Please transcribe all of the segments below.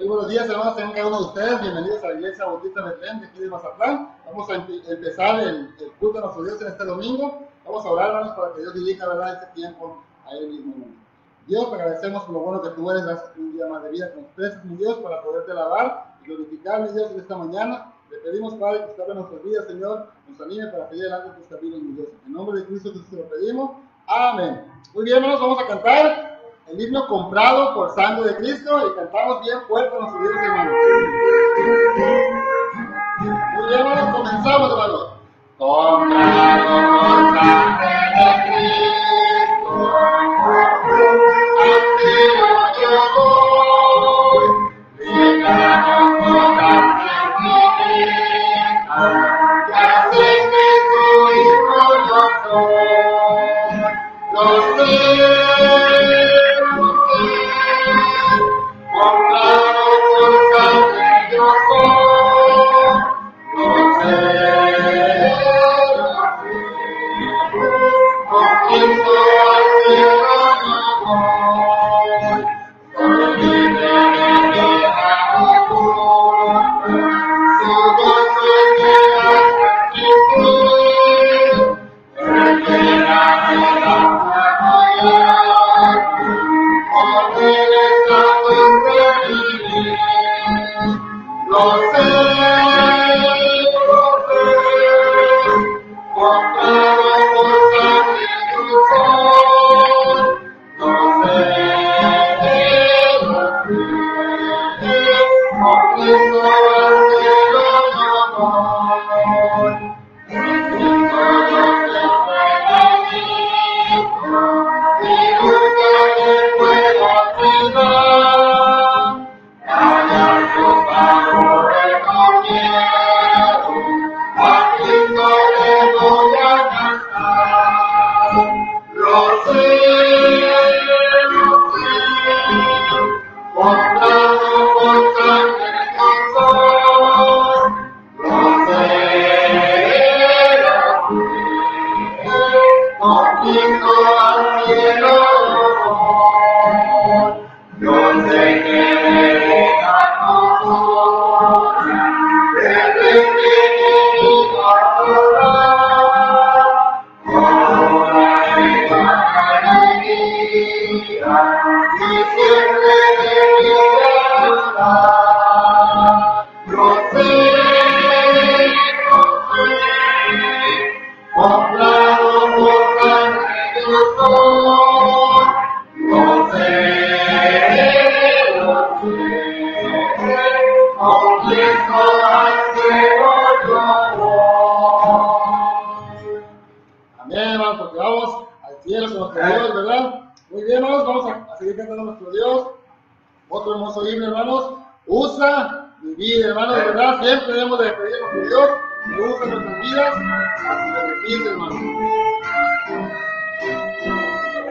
Muy buenos días, hermanos, tengan cada uno de ustedes. Bienvenidos a la Iglesia Bautista Betlén de aquí de Mazatlán. Vamos a empezar el culto a nuestro Dios en este domingo. Vamos a orar, hermanos, para que Dios dirija, ¿verdad?, este tiempo a Él mismo. Dios, te agradecemos por lo bueno que tú eres. Gracias por un día más de vida que nos prestes, mi Dios, para poderte alabar y glorificar, mi Dios, en esta mañana. Le pedimos, Padre, que usted en nuestras vidas, Señor, nos anime para seguir adelante tus caminos, mi Dios. En nombre de Cristo Jesús te lo pedimos. Amén. Muy bien, hermanos, vamos a cantar el himno Comprado por Sangre de Cristo y cantamos bien fuerte a nuestros Dios, hermanos. Muy bien, hermanos, comenzamos, hermanos. Comprado por sangre de Cristo, así yo voy, ligado con sangre infinita, que así que su hijo yo soy. Lo sé. Comprado por sangre yo soy, lo sé, con Cristo al cielo yo voy, soy libre de mi amor, su gozo me hace sentir, perderá de la humanidad, con él estamos felices. Lo sé, comprado por sangre yo soy, lo sé, con Cristo al cielo yo voy, en Cristo yo soy feliz, y nunca le puedo olvidar, callar su favor recogido, a Cristo le voy a cantar. Lo sé, comprado por sangre yo soy, lo sé, con Cristo al cielo voy. Yo sé que me deja tu desde que mi adorar, lloraré con alegría y siempre me quedará. Yo sé, comprado por sangre yo soy, lo sé, con Cristo al cielo yo voy. Amén, hermanos, porque vamos al cielo con nuestro Dios, ¿verdad? Muy bien, hermanos, vamos a seguir cantando a nuestro Dios. Otro hermoso himno, hermanos. Usa mi vida, hermanos, de verdad, siempre debemos de pedir a nuestro Dios que use nuestras vidas a su beneficio, hermanos.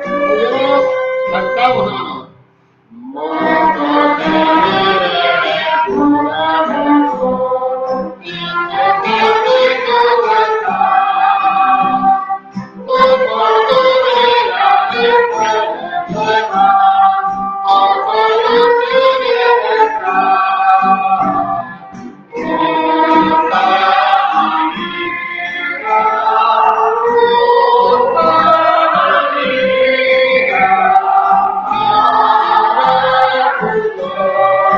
Muy bien, hermanos, cantamos, hermanos. Modo de tu amor, y que conmigo está, todo vida me puede llevar, todo lo que bienestar. Oh,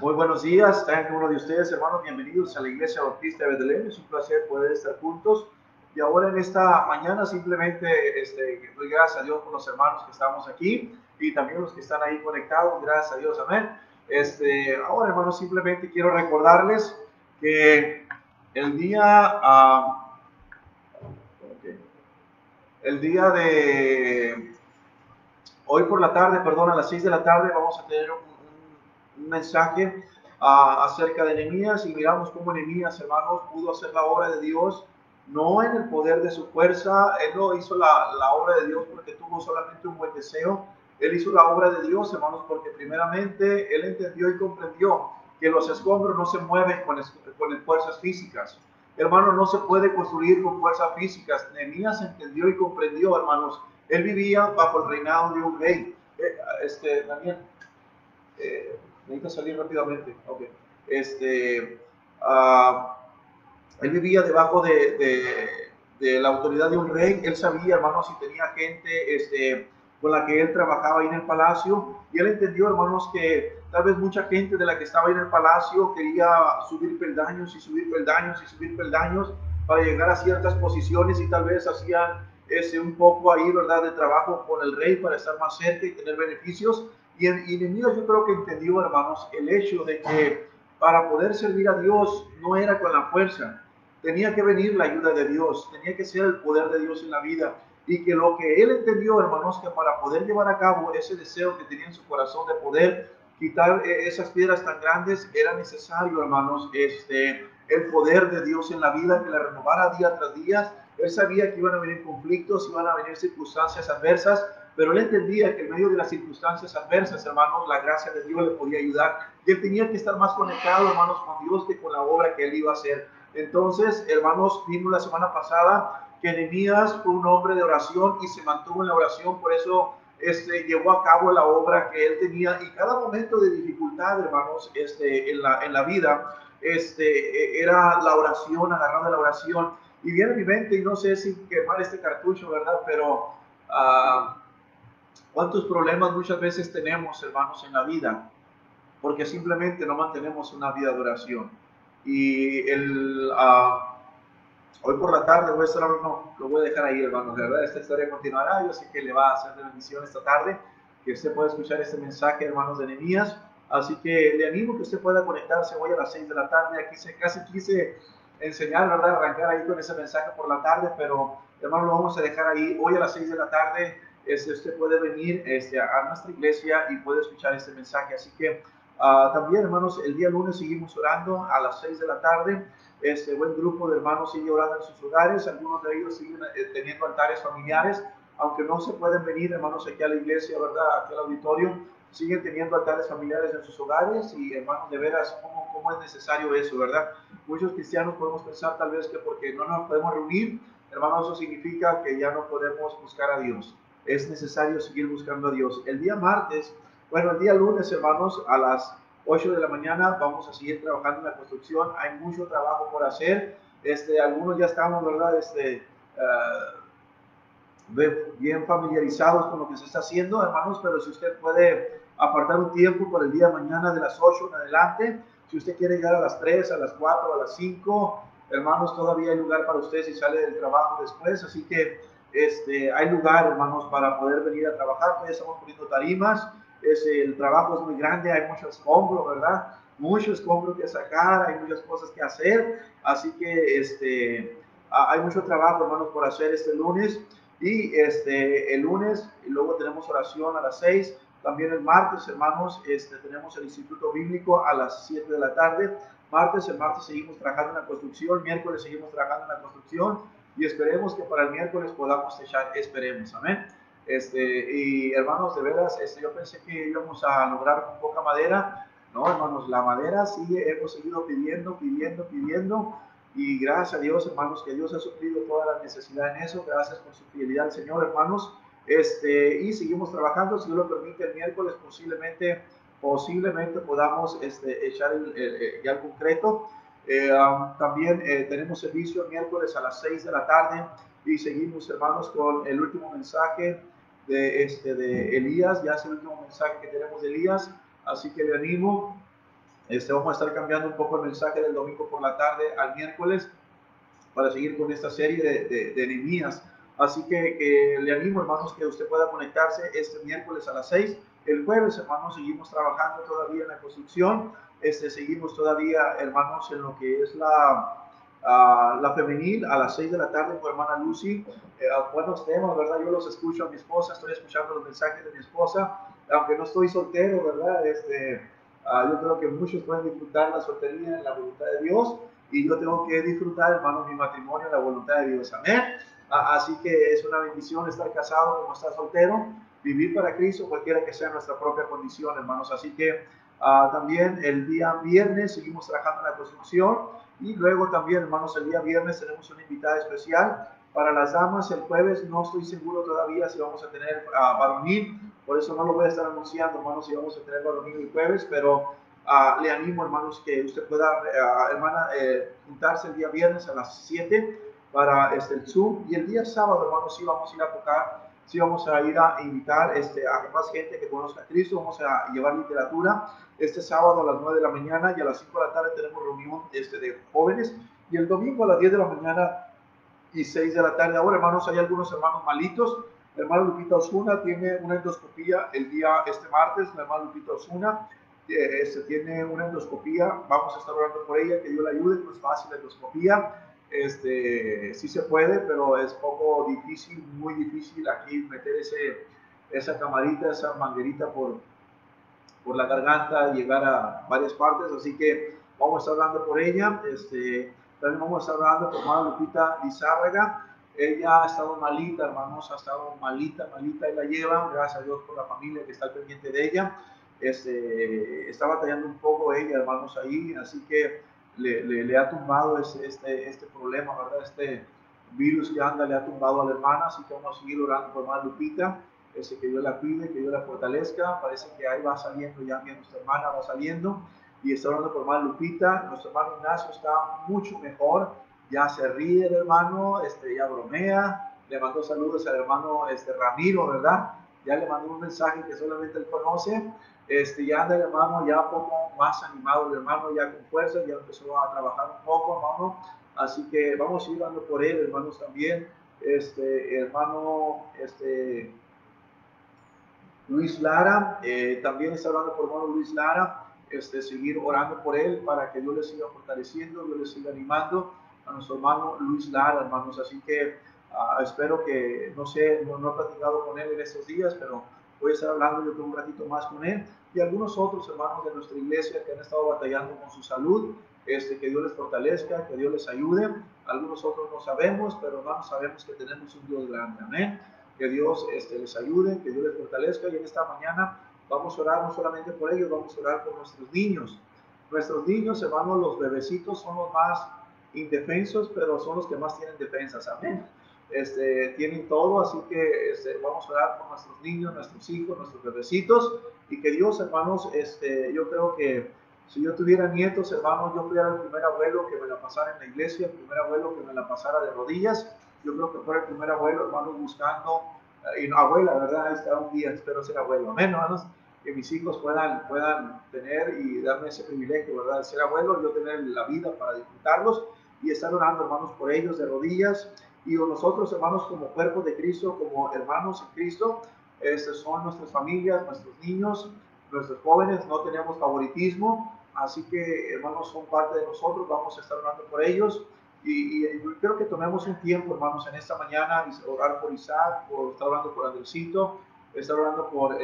Muy buenos días, tengan uno de ustedes, hermanos, bienvenidos a la Iglesia Bautista de Betlem. Es un placer poder estar juntos. Y ahora en esta mañana simplemente doy gracias a Dios por los hermanos que estamos aquí y también los que están ahí conectados. Gracias a Dios, amén. Ahora, hermanos, simplemente quiero recordarles que el día de hoy por la tarde, perdón, a las 6 de la tarde vamos a tener un mensaje acerca de Nehemías y miramos cómo Nehemías, hermanos, pudo hacer la obra de Dios, no en el poder de su fuerza. Él no hizo la obra de Dios porque tuvo solamente un buen deseo. Él hizo la obra de Dios, hermanos, porque primeramente él entendió y comprendió que los escombros no se mueven con fuerzas físicas. Hermano, no se puede construir con fuerzas físicas. Nehemías entendió y comprendió, hermanos. Él vivía bajo el reinado de un rey. Daniel, necesito salir rápidamente. Okay. Él vivía debajo de la autoridad de un rey. Él sabía, hermanos, si tenía gente con la que él trabajaba ahí en el palacio. Y él entendió, hermanos, que tal vez mucha gente de la que estaba ahí en el palacio quería subir peldaños y subir peldaños y subir peldaños para llegar a ciertas posiciones y tal vez hacían un poco ahí, ¿verdad?, de trabajo con el rey para estar más cerca y tener beneficios. Y Nehemías, yo creo que entendió, hermanos, el hecho de que para poder servir a Dios no era con la fuerza, tenía que venir la ayuda de Dios, tenía que ser el poder de Dios en la vida. Y que lo que él entendió, hermanos, que para poder llevar a cabo ese deseo que tenía en su corazón de poder quitar esas piedras tan grandes, era necesario, hermanos, el poder de Dios en la vida, que la renovara día tras día. Él sabía que iban a venir conflictos, iban a venir circunstancias adversas, pero él entendía que en medio de las circunstancias adversas, hermanos, la gracia de Dios le podía ayudar. Y él tenía que estar más conectado, hermanos, con Dios que con la obra que él iba a hacer. Entonces, hermanos, vimos la semana pasada que Nehemías fue un hombre de oración y se mantuvo en la oración. Por eso llevó a cabo la obra que él tenía. Y cada momento de dificultad, hermanos, en la vida, era la oración, agarrado de la oración. Y viene a mi mente, y no sé si quemar este cartucho, ¿verdad? Pero ¿cuántos problemas muchas veces tenemos, hermanos, en la vida? Porque simplemente no mantenemos una vida de oración. Y hoy por la tarde voy a estar, no, lo voy a dejar ahí, hermanos, ¿verdad? Esta historia continuará. Yo sé que le va a hacer de bendición esta tarde, que usted pueda escuchar este mensaje, hermanos, de Nehemías. Así que le animo que usted pueda conectarse hoy a las 6 de la tarde. Aquí casi quise enseñar, ¿verdad? Arrancar ahí con ese mensaje por la tarde, pero hermano, lo vamos a dejar ahí hoy a las 6 de la tarde. Usted puede venir a nuestra iglesia y puede escuchar este mensaje. Así que también, hermanos, el día lunes seguimos orando a las 6 de la tarde. Buen grupo de hermanos sigue orando en sus hogares. Algunos de ellos siguen teniendo altares familiares, aunque no se pueden venir, hermanos, aquí a la iglesia, ¿verdad? Aquí al auditorio. Siguen teniendo altares familiares en sus hogares. Y, hermanos, de veras, ¿cómo es necesario eso, verdad? Muchos cristianos podemos pensar tal vez que porque no nos podemos reunir, hermanos, eso significa que ya no podemos buscar a Dios. Es necesario seguir buscando a Dios. El día martes, bueno, el día lunes, hermanos, a las 8 de la mañana vamos a seguir trabajando en la construcción. Hay mucho trabajo por hacer. Algunos ya estamos, ¿verdad? Bien familiarizados con lo que se está haciendo, hermanos, pero si usted puede apartar un tiempo por el día de mañana de las 8 en adelante, si usted quiere llegar a las 3, a las 4, a las 5, hermanos, todavía hay lugar para usted si sale del trabajo después. Así que hay lugar, hermanos, para poder venir a trabajar. Todavía estamos poniendo tarimas. El trabajo es muy grande, hay mucho escombro, ¿verdad? Mucho escombro que sacar, hay muchas cosas que hacer. Así que hay mucho trabajo, hermanos, por hacer este lunes. Y el lunes, y luego tenemos oración a las 6. También el martes, hermanos, tenemos el Instituto Bíblico a las 7 de la tarde. El martes seguimos trabajando en la construcción. Miércoles seguimos trabajando en la construcción. Y esperemos que para el miércoles podamos echar, esperemos, amén. Y hermanos, de veras, yo pensé que íbamos a lograr con poca madera. No, hermanos, la madera sí hemos seguido pidiendo. Y gracias a Dios, hermanos, que Dios ha suplido toda la necesidad en eso. Gracias por su fidelidad al Señor, hermanos. Y seguimos trabajando. Si Dios lo permite, el miércoles posiblemente podamos echar ya el concreto. También tenemos servicio el miércoles a las 6 de la tarde y seguimos, hermanos, con el último mensaje de Elías. Ya es el último mensaje que tenemos de Elías, así que le animo. Vamos a estar cambiando un poco el mensaje del domingo por la tarde al miércoles para seguir con esta serie de Nehemías. Así que le animo, hermanos, que usted pueda conectarse este miércoles a las 6. El jueves, hermanos, seguimos trabajando todavía en la construcción. Seguimos todavía, hermanos, en lo que es la femenil a las 6 de la tarde con hermana Lucy. Buenos temas, ¿verdad? Yo los escucho a mi esposa, estoy escuchando los mensajes de mi esposa, aunque no estoy soltero, ¿verdad? Yo creo que muchos pueden disfrutar la soltería en la voluntad de Dios, y yo tengo que disfrutar, hermanos, mi matrimonio en la voluntad de Dios, amén. Así que es una bendición estar casado como estar soltero, vivir para Cristo, cualquiera que sea nuestra propia condición, hermanos. Así que también el día viernes seguimos trabajando en la construcción, y luego también, hermanos, el día viernes tenemos una invitada especial para las damas. El jueves no estoy seguro todavía si vamos a tener varonil, por eso no lo voy a estar anunciando, hermanos, si vamos a tener varonil el jueves, pero le animo, hermanos, que usted pueda, hermana, juntarse el día viernes a las 7 para el Zoom. Y el día sábado, hermanos, sí vamos a ir a tocar, sí vamos a ir a invitar a más gente que conozca a Cristo. Vamos a llevar literatura este sábado a las 9 de la mañana, y a las 5 de la tarde tenemos reunión de jóvenes, y el domingo a las 10 de la mañana y 6 de la tarde. Ahora, hermanos, hay algunos hermanos malitos. La hermana Lupita Osuna tiene una endoscopía el día martes. La hermana Lupita Osuna tiene una endoscopía. Vamos a estar orando por ella, que Dios la ayude. No es fácil la endoscopía. Sí se puede, pero es poco difícil, muy difícil aquí meter esa camarita, esa manguerita por la garganta y llegar a varias partes. Así que vamos a estar hablando por ella. También vamos a estar hablando por hermana Lupita Lizárraga. Ella ha estado malita, hermanos, ha estado malita, y la llevan, gracias a Dios por la familia que está al pendiente de ella. Está batallando un poco ella, hermanos, ahí, así que le ha tumbado este problema, ¿verdad? Este virus que anda le ha tumbado a la hermana, así que vamos a seguir orando por hermana Lupita. Que Dios la cuide, que Dios la fortalezca. Parece que ahí va saliendo, ya bien nuestra hermana va saliendo, y está hablando por hermana Lupita. Nuestro hermano Ignacio está mucho mejor, ya se ríe el hermano, ya bromea. Le mandó saludos al hermano Ramiro, ¿verdad? Ya le mandó un mensaje que solamente él conoce. Ya anda el hermano ya un poco más animado, el hermano ya con fuerza, ya empezó a trabajar un poco, hermano. Así que vamos a ir orando por él, hermanos, también. Hermano, Luis Lara, también está hablando por hermano Luis Lara, seguir orando por él para que Dios le siga fortaleciendo, Dios le siga animando a nuestro hermano Luis Lara, hermanos. Así que espero que, no sé, no he platicado con él en estos días, pero voy a estar hablando yo creo un ratito más con él, y algunos otros hermanos de nuestra iglesia que han estado batallando con su salud. Que Dios les fortalezca, que Dios les ayude. Algunos otros no sabemos, pero hermanos, sabemos que tenemos un Dios grande, amén. Que Dios les ayude, que Dios les fortalezca. Y en esta mañana vamos a orar no solamente por ellos, vamos a orar por nuestros niños. Nuestros niños, hermanos, los bebecitos son los más indefensos, pero son los que más tienen defensas, amén. Tienen todo, así que vamos a orar por nuestros niños, nuestros hijos, nuestros bebecitos, y que Dios, hermanos, yo creo que si yo tuviera nietos, hermanos, yo fuera el primer abuelo que me la pasara en la iglesia, el primer abuelo que me la pasara de rodillas. Yo creo que fuera el primer abuelo, hermanos, buscando, y no, abuela, ¿verdad? Hasta un día espero ser abuelo, amén, hermanos, que mis hijos puedan tener y darme ese privilegio, ¿verdad? De ser abuelo, yo tener la vida para disfrutarlos y estar orando, hermanos, por ellos de rodillas. Y nosotros, hermanos, como cuerpo de Cristo, como hermanos en Cristo, son nuestras familias, nuestros niños, nuestros jóvenes, no tenemos favoritismo, así que, hermanos, son parte de nosotros, vamos a estar orando por ellos. Y quiero que tomemos un tiempo, hermanos, en esta mañana, orar por Isaac, estar orando por Andresito, estar orando por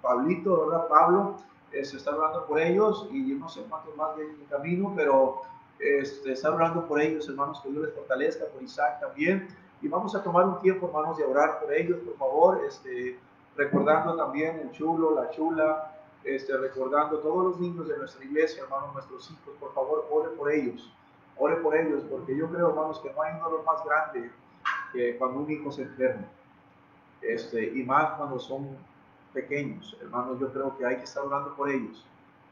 Pablito, ¿verdad? Pablo, estar orando por ellos, y no sé cuántos más vienen en camino, pero estar orando por ellos, hermanos, que Dios les fortalezca, por Isaac también. Y vamos a tomar un tiempo, hermanos, de orar por ellos, por favor, recordando también el chulo, la chula, recordando todos los niños de nuestra iglesia, hermanos, nuestros hijos, por favor, ore por ellos. Ore por ellos, porque yo creo, hermanos, que no hay un dolor más grande que cuando un hijo se enferma. Y más cuando son pequeños, hermanos, yo creo que hay que estar orando por ellos.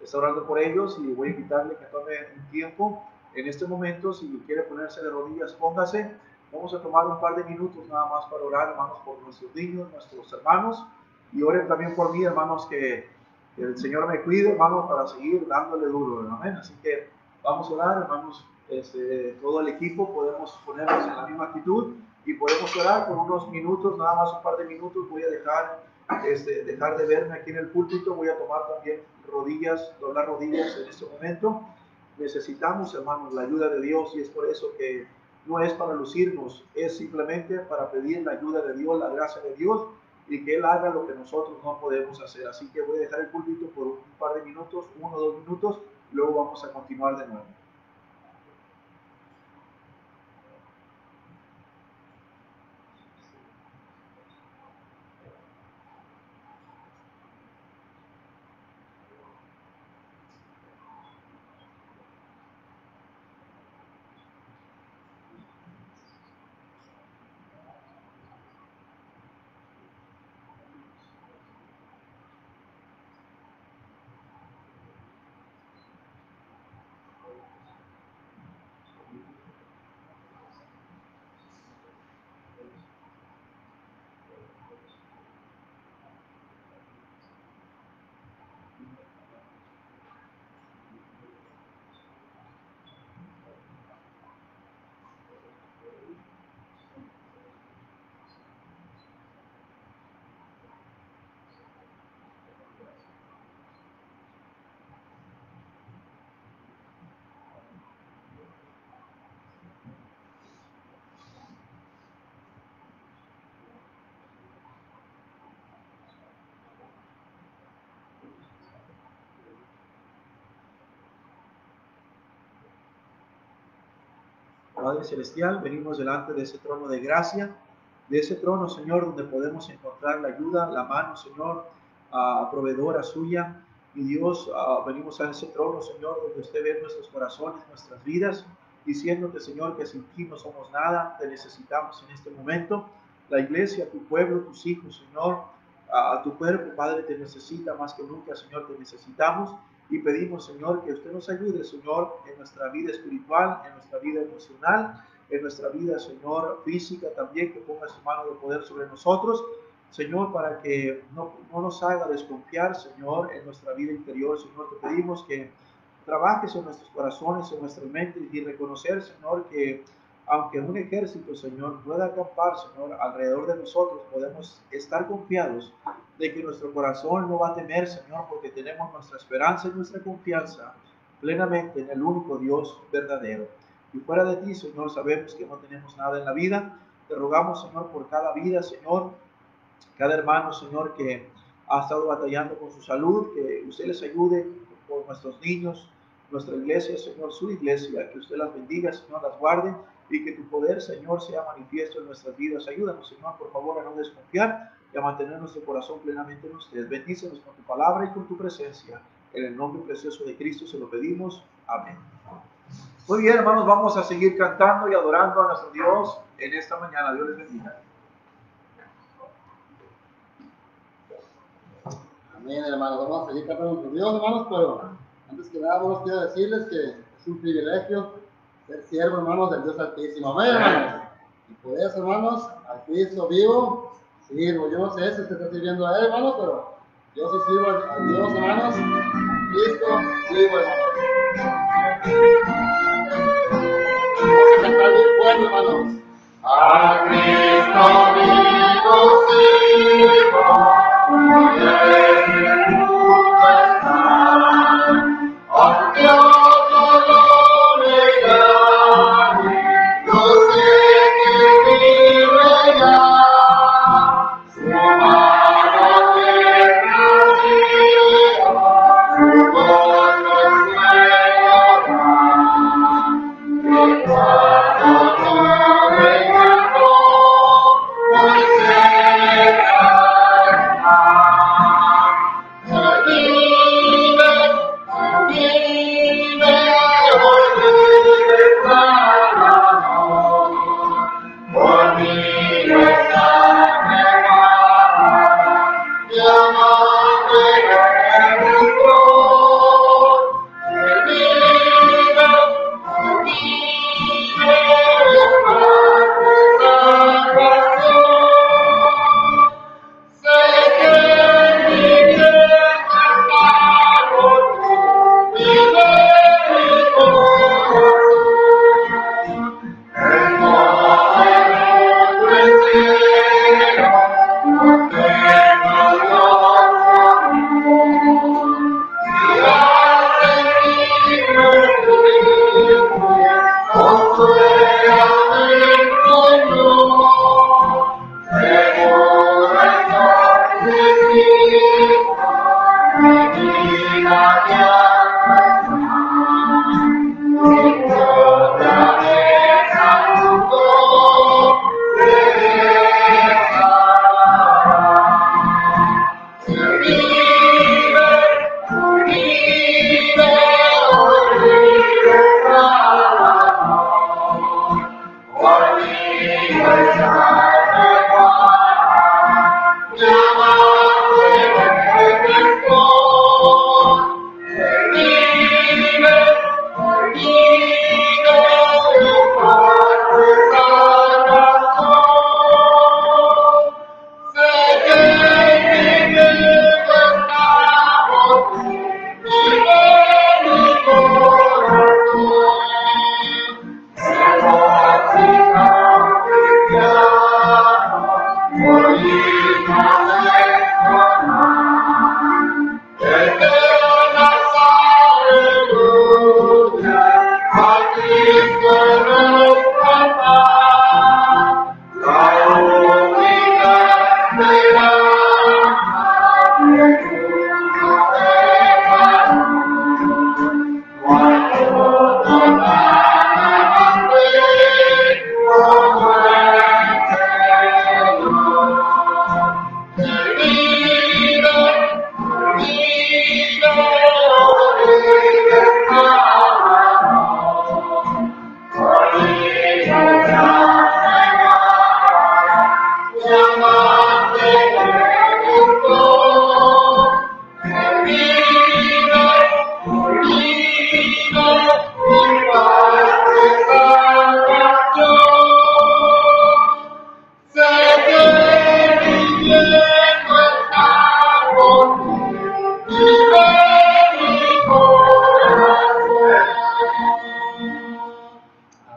Estar orando por ellos, y voy a invitarle que tome un tiempo en este momento. Si quiere ponerse de rodillas, póngase. Vamos a tomar un par de minutos nada más para orar, hermanos, por nuestros niños, nuestros hermanos. Y oren también por mí, hermanos, que el Señor me cuide, hermanos, para seguir dándole duro, amén. Así que vamos a orar, hermanos. Todo el equipo podemos ponernos en la misma actitud y podemos orar por unos minutos, nada más un par de minutos. Voy a dejar de verme aquí en el púlpito, voy a tomar también doblar rodillas en este momento. Necesitamos, hermanos, la ayuda de Dios, y es por eso que no es para lucirnos, es simplemente para pedir la ayuda de Dios, la gracia de Dios, y que Él haga lo que nosotros no podemos hacer. Así que voy a dejar el púlpito por un par de minutos, 1 o 2 minutos, luego vamos a continuar de nuevo. Padre Celestial, venimos delante de ese trono de gracia, de ese trono, Señor, donde podemos encontrar la ayuda, la mano, Señor, proveedora suya. Y Dios, venimos a ese trono, Señor, donde usted ve nuestros corazones, nuestras vidas, diciéndote, Señor, que sin ti no somos nada, te necesitamos en este momento. La iglesia, tu pueblo, tus hijos, Señor, a tu cuerpo, Padre, te necesita más que nunca, Señor, te necesitamos. Y pedimos, Señor, que usted nos ayude, Señor, en nuestra vida espiritual, en nuestra vida emocional, en nuestra vida, Señor, física también, que ponga su mano de poder sobre nosotros, Señor, para que no nos haga desconfiar, Señor, en nuestra vida interior. Señor, te pedimos que trabajes en nuestros corazones, en nuestras mentes, y reconocer, Señor, que aunque un ejército, Señor, pueda acampar, Señor, alrededor de nosotros, podemos estar confiados de que nuestro corazón no va a temer, Señor, porque tenemos nuestra esperanza y nuestra confianza plenamente en el único Dios verdadero. Y fuera de ti, Señor, sabemos que no tenemos nada en la vida. Te rogamos, Señor, por cada vida, Señor, cada hermano, Señor, que ha estado batallando con su salud, que usted les ayude por nuestros niños, nuestra iglesia, Señor, su iglesia, que usted las bendiga, Señor, las guarde, y que tu poder, Señor, sea manifiesto en nuestras vidas. Ayúdanos, Señor, por favor, a no desconfiar y a mantener nuestro corazón plenamente en usted. Bendícenos con tu palabra y con tu presencia. En el nombre precioso de Cristo se lo pedimos. Amén. Muy bien, hermanos, vamos a seguir cantando y adorando a nuestro Dios en esta mañana. Dios les bendiga. Amén, hermanos. Vamos a seguir cantando a nuestro Dios, hermanos, pero antes que nada, vamos quiero decirles que es un privilegio ser siervo, hermanos, del Dios Altísimo. Amén, hermanos. Y por eso, hermanos, al Cristo vivo, sirvo. Yo no sé si usted está sirviendo a Él, hermanos, pero yo sí sirvo a Dios, hermanos. A Cristo vivo, hermanos. Vamos a cantar bien fuerte, hermanos. A Cristo vivo, sirvo. Oh Dios, no lo negaré.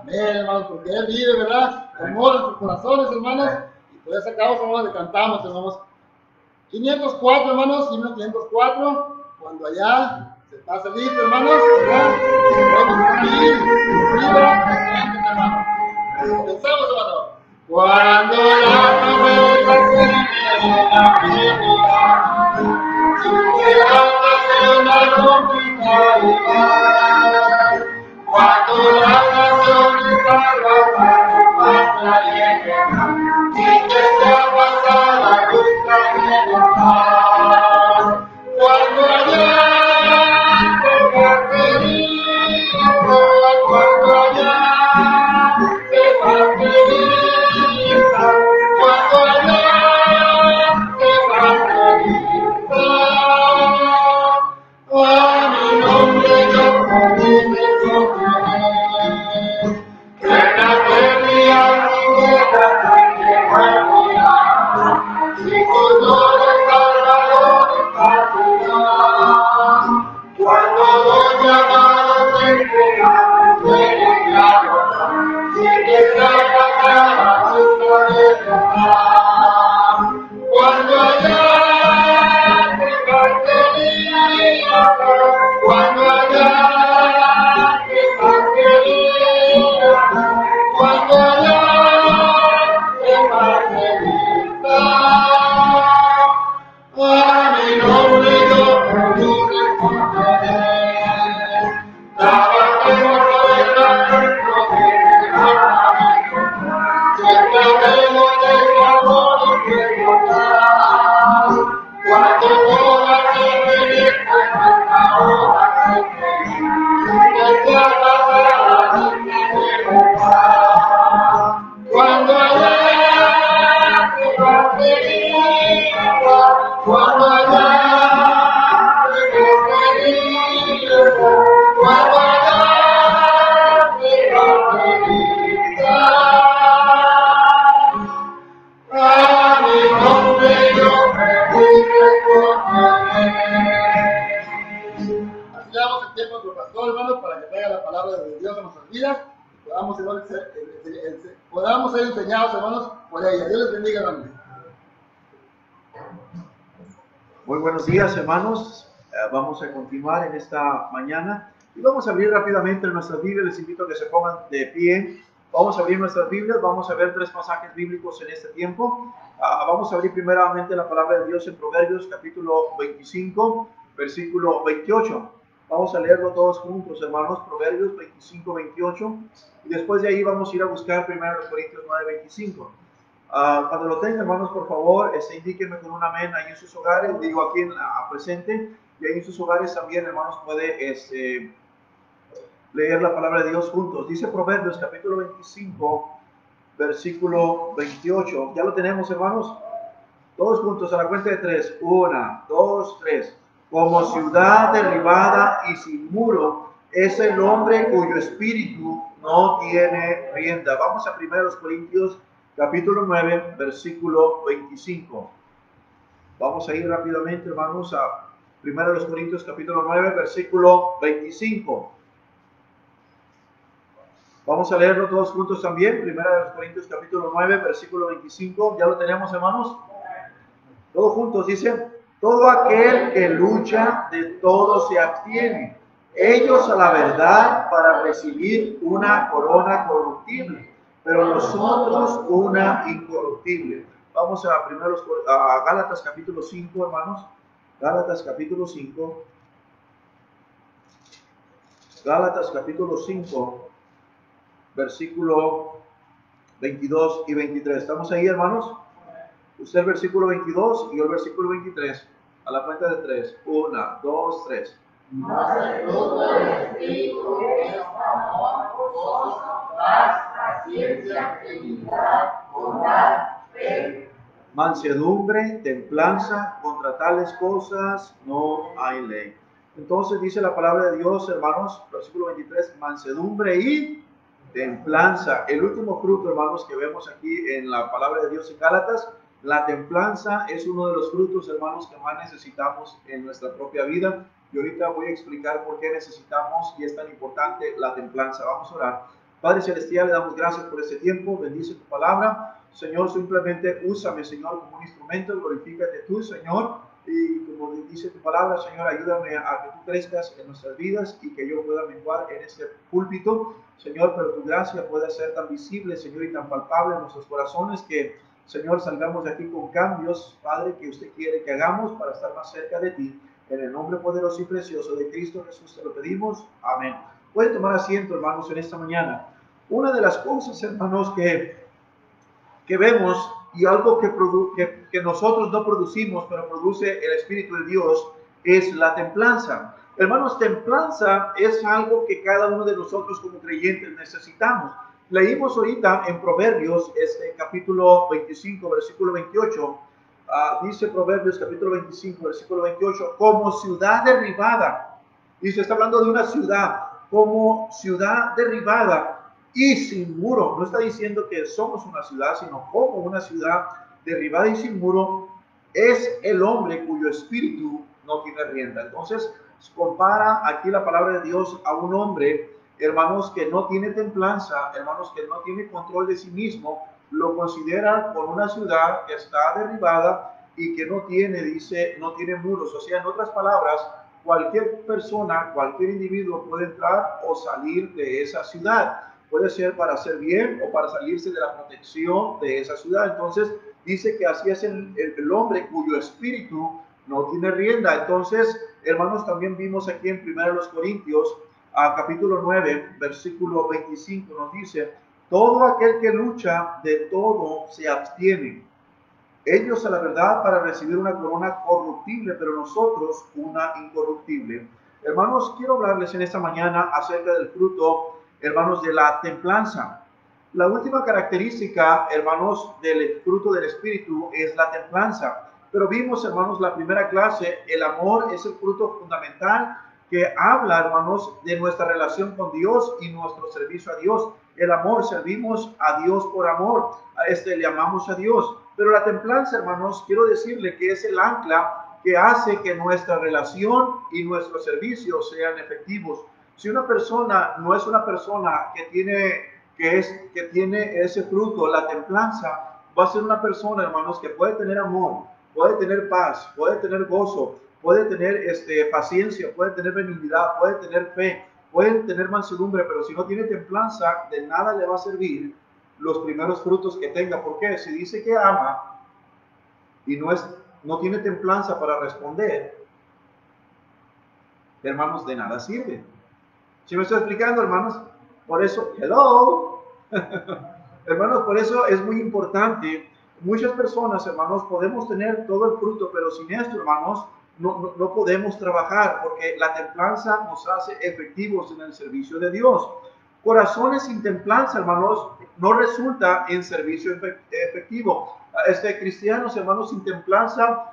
Amén, hermanos, porque Él vive, ¿verdad? Amor en sus corazones, hermanos, y por esa causa, hermanos, le cantamos, hermanos. 504, hermanos, himno 504, cuando allá se pasa listo, hermanos, ¿verdad? Vamos a ir, hermanos. Comenzamos, hermanos. Cuando la promesa se la primera, se una hospitalidad. Cuando la nación salva y eterna, y que sea pasada nuestra libertad. Cuando allá se feliz, cuando allá se feliz, cuando allá se feliz, a mi nombre yo predico. Podamos ser enseñados, hermanos, por ella. Dios les bendiga, hermanos. Muy buenos días, hermanos. Vamos a continuar en esta mañana y vamos a abrir rápidamente nuestras Biblias. Les invito a que se pongan de pie. Vamos a abrir nuestras Biblias. Vamos a ver 3 pasajes bíblicos en este tiempo. Vamos a abrir primeramente la palabra de Dios en Proverbios, capítulo 25, versículo 28. Vamos a leerlo todos juntos, hermanos. Proverbios 25, 28. Y después de ahí vamos a ir a buscar 1 Corintios 9, 25. Cuando lo tengan, hermanos, por favor, indíquenme con un amén ahí en sus hogares. Digo aquí presente. Y ahí en sus hogares también, hermanos, puede leer la palabra de Dios juntos. Dice Proverbios, capítulo 25, versículo 28. ¿Ya lo tenemos, hermanos? Todos juntos a la cuenta de 3. 1, 2, 3. Como ciudad derribada y sin muro es el hombre cuyo espíritu no tiene rienda. Vamos a 1 Corintios capítulo 9, versículo 25. Vamos a ir rápidamente, hermanos, a 1 Corintios capítulo 9, versículo 25. Vamos a leerlo todos juntos también. 1 Corintios capítulo 9, versículo 25. ¿Ya lo tenemos, hermanos? Todos juntos dice: todo aquel que lucha de todo se abstiene. Ellos a la verdad para recibir una corona corruptible, pero nosotros una incorruptible. Vamos a Gálatas capítulo 5, hermanos. Gálatas capítulo 5. Gálatas capítulo 5, versículo 22 y 23. ¿Estamos ahí, hermanos? Usted el versículo 22 y yo el versículo 23. A la cuenta de 3. 1, 2, 3. Mas el fruto del Espíritu es amor, gozo, paz, paciencia, benignidad, bondad, fe, mansedumbre, templanza. Contra tales cosas no hay ley. Entonces dice la palabra de Dios, hermanos, versículo 23, mansedumbre y templanza. El último fruto, hermanos, que vemos aquí en la palabra de Dios en Gálatas, la templanza es uno de los frutos, hermanos, que más necesitamos en nuestra propia vida. Y ahorita voy a explicar por qué necesitamos y es tan importante la templanza. Vamos a orar. Padre Celestial, le damos gracias por este tiempo. Bendice tu palabra. Señor, simplemente úsame, Señor, como un instrumento. Glorifícate tú, Señor. Y como dice tu palabra, Señor, ayúdame a que tú crezcas en nuestras vidas y que yo pueda menguar en este púlpito, Señor, pero tu gracia pueda ser tan visible, Señor, y tan palpable en nuestros corazones que, Señor, salgamos de aquí con cambios, Padre, que usted quiere que hagamos para estar más cerca de ti. En el nombre poderoso y precioso de Cristo Jesús te lo pedimos. Amén. Pueden tomar asiento, hermanos, en esta mañana. Una de las cosas, hermanos, que vemos y algo que nosotros no producimos, pero produce el Espíritu de Dios, es la templanza. Hermanos, templanza es algo que cada uno de nosotros como creyentes necesitamos. Leímos ahorita en Proverbios, capítulo 25, versículo 28, dice Proverbios capítulo 25, versículo 28, como ciudad derribada. Y se está hablando de una ciudad, como ciudad derribada y sin muro. No está diciendo que somos una ciudad, sino como una ciudad derribada y sin muro es el hombre cuyo espíritu no tiene rienda. Entonces, compara aquí la palabra de Dios a un hombre, hermanos, que no tiene templanza, hermanos, que no tiene control de sí mismo, lo considera con una ciudad que está derribada y que no tiene, dice, no tiene muros. O sea, en otras palabras, cualquier persona, cualquier individuo puede entrar o salir de esa ciudad. Puede ser para hacer bien o para salirse de la protección de esa ciudad. Entonces, dice que así es el hombre cuyo espíritu no tiene rienda. Entonces, hermanos, también vimos aquí en 1 Corintios, capítulo 9, versículo 25, nos dice, todo aquel que lucha de todo se abstiene. Ellos a la verdad para recibir una corona corruptible, pero nosotros una incorruptible. Hermanos, quiero hablarles en esta mañana acerca del fruto, hermanos, de la templanza. La última característica, hermanos, del fruto del Espíritu es la templanza. Pero vimos, hermanos, la primera clase, el amor es el fruto fundamental que habla, hermanos, de nuestra relación con Dios y nuestro servicio a Dios. El amor, servimos a Dios por amor, le amamos a Dios. Pero la templanza, hermanos, quiero decirle que es el ancla que hace que nuestra relación y nuestro servicio sean efectivos. Si una persona no es una persona que tiene ese fruto, la templanza, va a ser una persona, hermanos, que puede tener amor, puede tener paz, puede tener gozo, puede tener paciencia, puede tener benignidad, puede tener fe, puede tener mansedumbre, pero si no tiene templanza, de nada le va a servir los primeros frutos que tenga. ¿Por qué? Si dice que ama y no tiene templanza para responder, hermanos, de nada sirve. ¿Sí me estoy explicando, hermanos? Por eso, hello, hermanos, por eso es muy importante. Muchas personas, hermanos, podemos tener todo el fruto, pero sin esto, hermanos, no podemos trabajar, porque la templanza nos hace efectivos en el servicio de Dios. Corazones sin templanza, hermanos, no resulta en servicio efectivo. Cristianos, hermanos, sin templanza,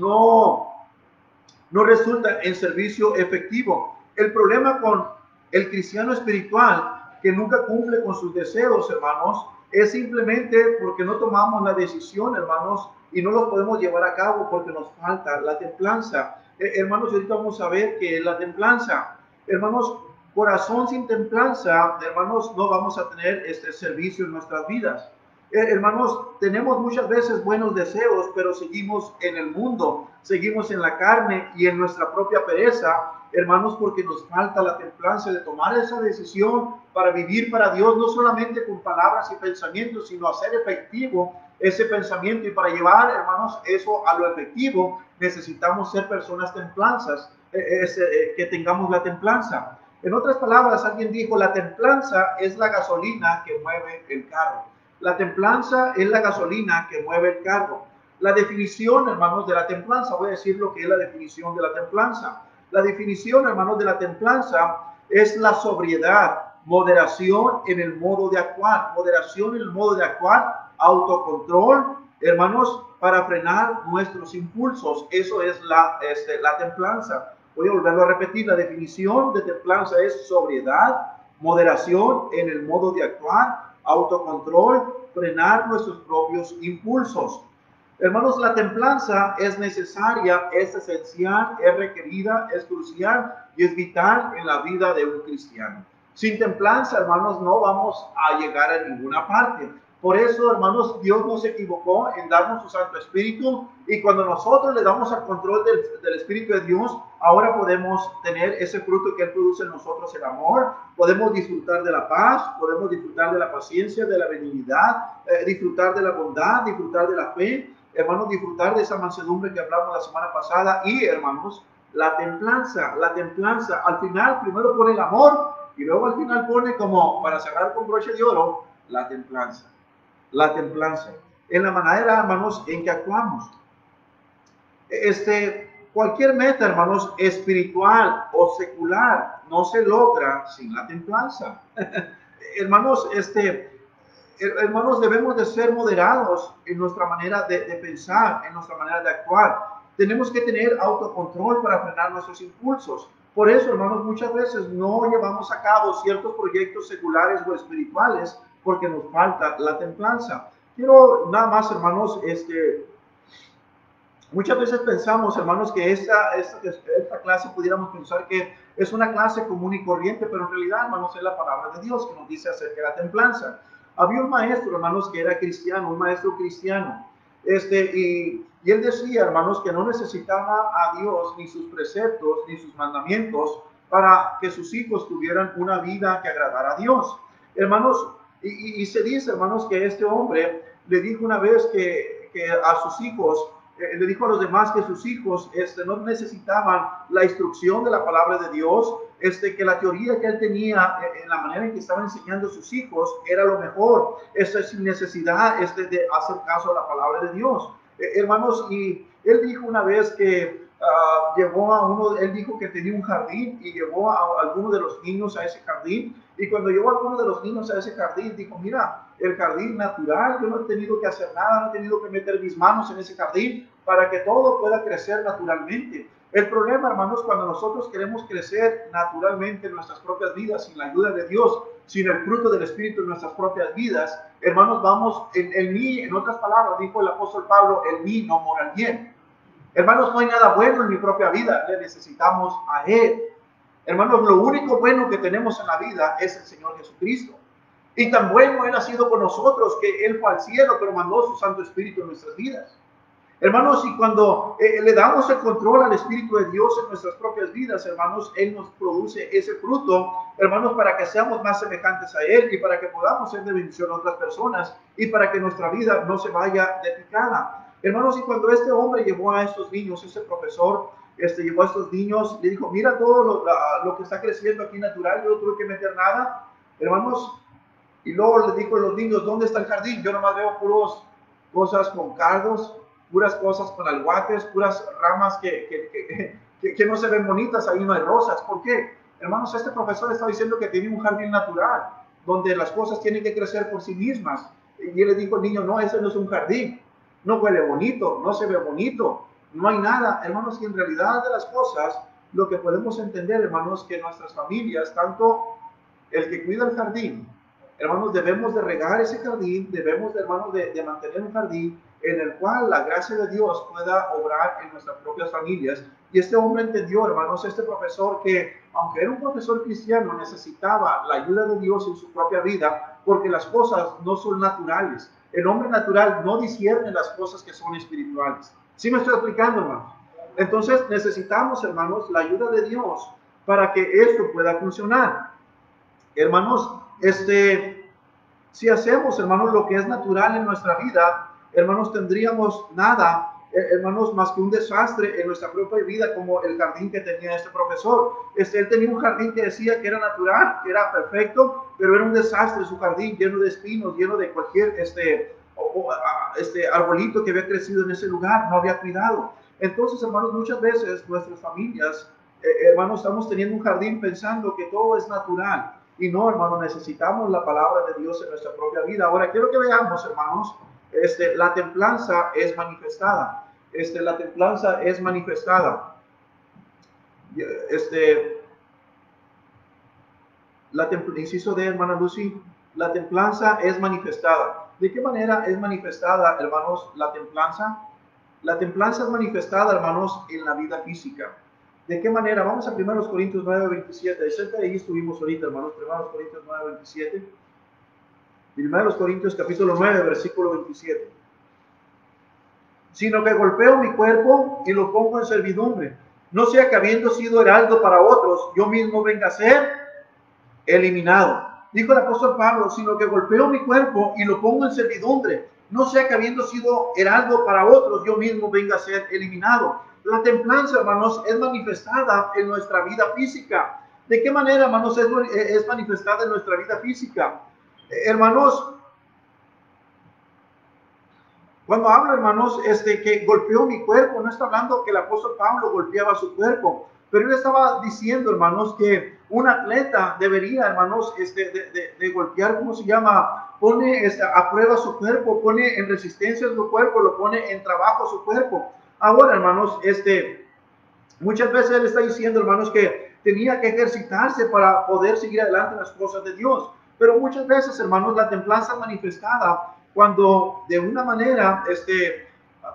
no resulta en servicio efectivo. El problema con el cristiano espiritual que nunca cumple con sus deseos, hermanos, es simplemente porque no tomamos la decisión, hermanos, y no lo podemos llevar a cabo porque nos falta la templanza. Hermanos, ahorita vamos a ver que la templanza, hermanos, corazón sin templanza, hermanos, no vamos a tener este servicio en nuestras vidas. Hermanos, tenemos muchas veces buenos deseos, pero seguimos en el mundo, seguimos en la carne y en nuestra propia pereza, hermanos, porque nos falta la templanza de tomar esa decisión para vivir para Dios, no solamente con palabras y pensamientos, sino hacer efectivo ese pensamiento. Y para llevar, hermanos, eso a lo efectivo, necesitamos ser personas templanzas, que tengamos la templanza. En otras palabras, alguien dijo, la templanza es la gasolina que mueve el carro. La templanza es la gasolina que mueve el carro. La definición, hermanos, de la templanza, voy a decir lo que es la definición de la templanza. La definición, hermanos, de la templanza es la sobriedad, moderación en el modo de actuar, moderación en el modo de actuar, autocontrol, hermanos, para frenar nuestros impulsos. Eso es la templanza. Voy a volverlo a repetir. La definición de templanza es sobriedad, moderación en el modo de actuar, autocontrol, frenar nuestros propios impulsos. Hermanos, la templanza es necesaria, es esencial, es requerida, es crucial y es vital en la vida de un cristiano. Sin templanza, hermanos, no vamos a llegar a ninguna parte. Por eso, hermanos, Dios no se equivocó en darnos su Santo Espíritu, y cuando nosotros le damos al control del Espíritu de Dios, ahora podemos tener ese fruto que Él produce en nosotros, el amor, podemos disfrutar de la paz, podemos disfrutar de la paciencia, de la benignidad, disfrutar de la bondad, disfrutar de la fe, hermanos, disfrutar de esa mansedumbre que hablamos la semana pasada, y, hermanos, la templanza, al final primero pone el amor, y luego al final pone, como para cerrar con broche de oro, la templanza. La templanza, en la manera, hermanos, en que actuamos. Cualquier meta, hermanos, espiritual o secular, no se logra sin la templanza. Hermanos, hermanos, debemos de ser moderados en nuestra manera de pensar, en nuestra manera de actuar. Tenemos que tener autocontrol para frenar nuestros impulsos. Por eso, hermanos, muchas veces no llevamos a cabo ciertos proyectos seculares o espirituales porque nos falta la templanza. Quiero nada más, hermanos, muchas veces pensamos, hermanos, que esta clase pudiéramos pensar que es una clase común y corriente, pero en realidad, hermanos, es la palabra de Dios que nos dice acerca de la templanza. Había un maestro, hermanos, que era cristiano, un maestro cristiano, y él decía, hermanos, que no necesitaba a Dios, ni sus preceptos, ni sus mandamientos, para que sus hijos tuvieran una vida que agradara a Dios. Hermanos, y se dice, hermanos, que este hombre le dijo una vez que a sus hijos, le dijo a los demás que sus hijos no necesitaban la instrucción de la palabra de Dios, que la teoría que él tenía en la manera en que estaba enseñando a sus hijos era lo mejor, sin necesidad de hacer caso a la palabra de Dios. Hermanos, y él dijo una vez que él dijo que tenía un jardín y llevó a algunos de los niños a ese jardín, y cuando llevó a algunos de los niños a ese jardín, dijo, mira, el jardín natural, yo no he tenido que hacer nada, no he tenido que meter mis manos en ese jardín para que todo pueda crecer naturalmente. El problema, hermanos, cuando nosotros queremos crecer naturalmente en nuestras propias vidas, sin la ayuda de Dios, sin el fruto del Espíritu en nuestras propias vidas, hermanos, vamos, el mí, en otras palabras, dijo el apóstol Pablo, el mí no mora bien. Hermanos, no hay nada bueno en mi propia vida, le necesitamos a Él. Hermanos, lo único bueno que tenemos en la vida es el Señor Jesucristo. Y tan bueno Él ha sido con nosotros que Él fue al cielo, pero mandó su Santo Espíritu en nuestras vidas. Hermanos, y cuando le damos el control al Espíritu de Dios en nuestras propias vidas, hermanos, Él nos produce ese fruto, hermanos, para que seamos más semejantes a Él y para que podamos ser de bendición a otras personas y para que nuestra vida no se vaya de picada. Hermanos, y cuando este hombre llevó a estos niños, ese profesor, llevó a estos niños, le dijo, mira todo lo que está creciendo aquí natural, yo no tuve que meter nada, hermanos, y luego le dijo a los niños, ¿dónde está el jardín? Yo nomás veo puras cosas con cardos, puras cosas con alhuaques, puras ramas que no se ven bonitas, ahí no hay rosas. ¿Por qué? Hermanos, este profesor está diciendo que tiene un jardín natural, donde las cosas tienen que crecer por sí mismas. Y él le dijo al niño, no, ese no es un jardín, no huele bonito, no se ve bonito, no hay nada. Hermanos, y en realidad de las cosas, lo que podemos entender, hermanos, que nuestras familias, tanto el que cuida el jardín, hermanos, debemos de regar ese jardín, debemos, hermanos, de mantener un jardín en el cual la gracia de Dios pueda obrar en nuestras propias familias. Y este hombre entendió, hermanos, este profesor, que aunque era un profesor cristiano, necesitaba la ayuda de Dios en su propia vida, porque las cosas no son naturales. El hombre natural no discierne las cosas que son espirituales. ¿Sí me estoy explicando, hermanos? Entonces necesitamos, hermanos, la ayuda de Dios para que esto pueda funcionar. Hermanos, si hacemos, hermanos, lo que es natural en nuestra vida, hermanos, tendríamos nada, hermanos, más que un desastre en nuestra propia vida, como el jardín que tenía este profesor. Él tenía un jardín que decía que era natural, que era perfecto, pero era un desastre su jardín, lleno de espinos, lleno de cualquier arbolito que había crecido en ese lugar, no había cuidado. Entonces, hermanos, muchas veces nuestras familias, hermanos, estamos teniendo un jardín pensando que todo es natural. Y no, hermano, necesitamos la palabra de Dios en nuestra propia vida. Ahora, quiero que veamos, hermanos, la templanza es manifestada. La templanza es manifestada. Inciso de hermana Lucy, la templanza es manifestada. ¿De qué manera es manifestada, hermanos, la templanza? La templanza es manifestada, hermanos, en la vida física. ¿De qué manera? Vamos a 1 Corintios 9, 27. Cerca de ahí estuvimos ahorita, hermanos. 1 Corintios 9, 27. 1 Corintios capítulo 9, versículo 27. Sino que golpeo mi cuerpo y lo pongo en servidumbre. No sea que habiendo sido heraldo para otros, yo mismo venga a ser eliminado. Dijo el apóstol Pablo, sino que golpeo mi cuerpo y lo pongo en servidumbre. No sea que habiendo sido heraldo para otros, yo mismo venga a ser eliminado. La templanza, hermanos, es manifestada en nuestra vida física. ¿De qué manera, hermanos, es manifestada en nuestra vida física? Hermanos, cuando habla, hermanos, que golpeó mi cuerpo, no está hablando que el apóstol Pablo golpeaba su cuerpo, pero él estaba diciendo, hermanos, que un atleta debería, hermanos, de golpear, ¿cómo se llama? Pone a prueba su cuerpo, pone en resistencia su cuerpo, lo pone en trabajo su cuerpo. Ahora, hermanos, muchas veces él está diciendo, hermanos, que tenía que ejercitarse para poder seguir adelante en las cosas de Dios. Pero muchas veces, hermanos, la templanza manifestada cuando de una manera,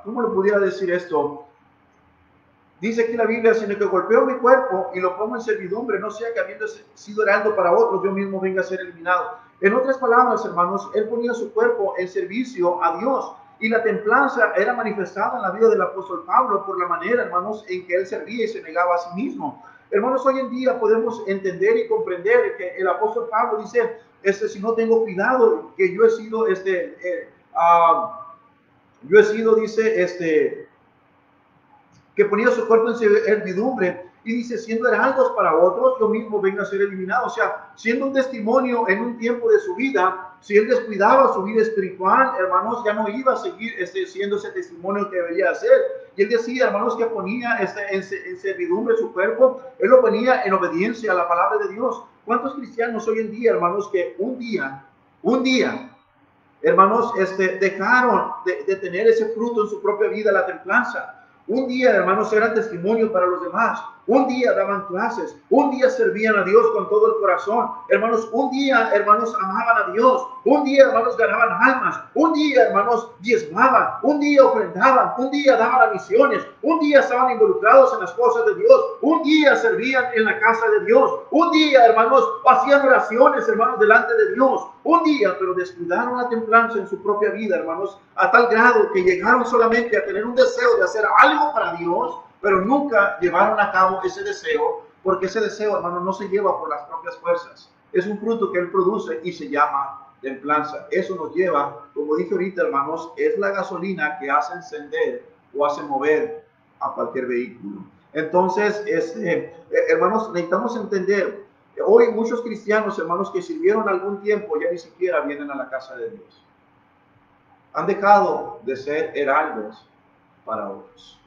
¿cómo le pudiera decir esto? Dice aquí la Biblia, sino que golpeo mi cuerpo y lo pongo en servidumbre, no sea que habiendo sido heraldo para otros, yo mismo venga a ser eliminado. En otras palabras, hermanos, él ponía su cuerpo en servicio a Dios. Y la templanza era manifestada en la vida del apóstol Pablo por la manera, hermanos, en que él servía y se negaba a sí mismo. Hermanos, hoy en día podemos entender y comprender que el apóstol Pablo dice, si no tengo cuidado, que yo he sido, dice, que ponía su cuerpo en servidumbre, y dice, siendo heraldos para otros, yo mismo vengo a ser eliminado. O sea, siendo un testimonio en un tiempo de su vida, si él descuidaba su vida espiritual, hermanos, ya no iba a seguir siendo ese testimonio que debería hacer. Y él decía, hermanos, que ponía en servidumbre su cuerpo, él lo ponía en obediencia a la palabra de Dios. ¿Cuántos cristianos hoy en día, hermanos, que un día, hermanos, dejaron de tener ese fruto en su propia vida, la templanza? Un día, hermanos, eran testimonio para los demás. Un día daban clases. Un día servían a Dios con todo el corazón. Hermanos, un día, hermanos, amaban a Dios. Un día, hermanos, ganaban almas. Un día, hermanos, diezmaban. Un día ofrendaban. Un día daban a misiones. Un día estaban involucrados en las cosas de Dios. Un día servían en la casa de Dios. Un día, hermanos, hacían oraciones, hermanos, delante de Dios. Un día, pero descuidaron la templanza en su propia vida, hermanos, a tal grado que llegaron solamente a tener un deseo de hacer algo para Dios, pero nunca llevaron a cabo ese deseo, porque ese deseo, hermano, no se lleva por las propias fuerzas. Es un fruto que él produce y se llama templanza. Eso nos lleva, como dije ahorita, hermanos, es la gasolina que hace encender o hace mover a cualquier vehículo. Entonces, hermanos, necesitamos entender, hoy muchos cristianos, hermanos, que sirvieron algún tiempo, ya ni siquiera vienen a la casa de Dios. Han dejado de ser heraldos para otros,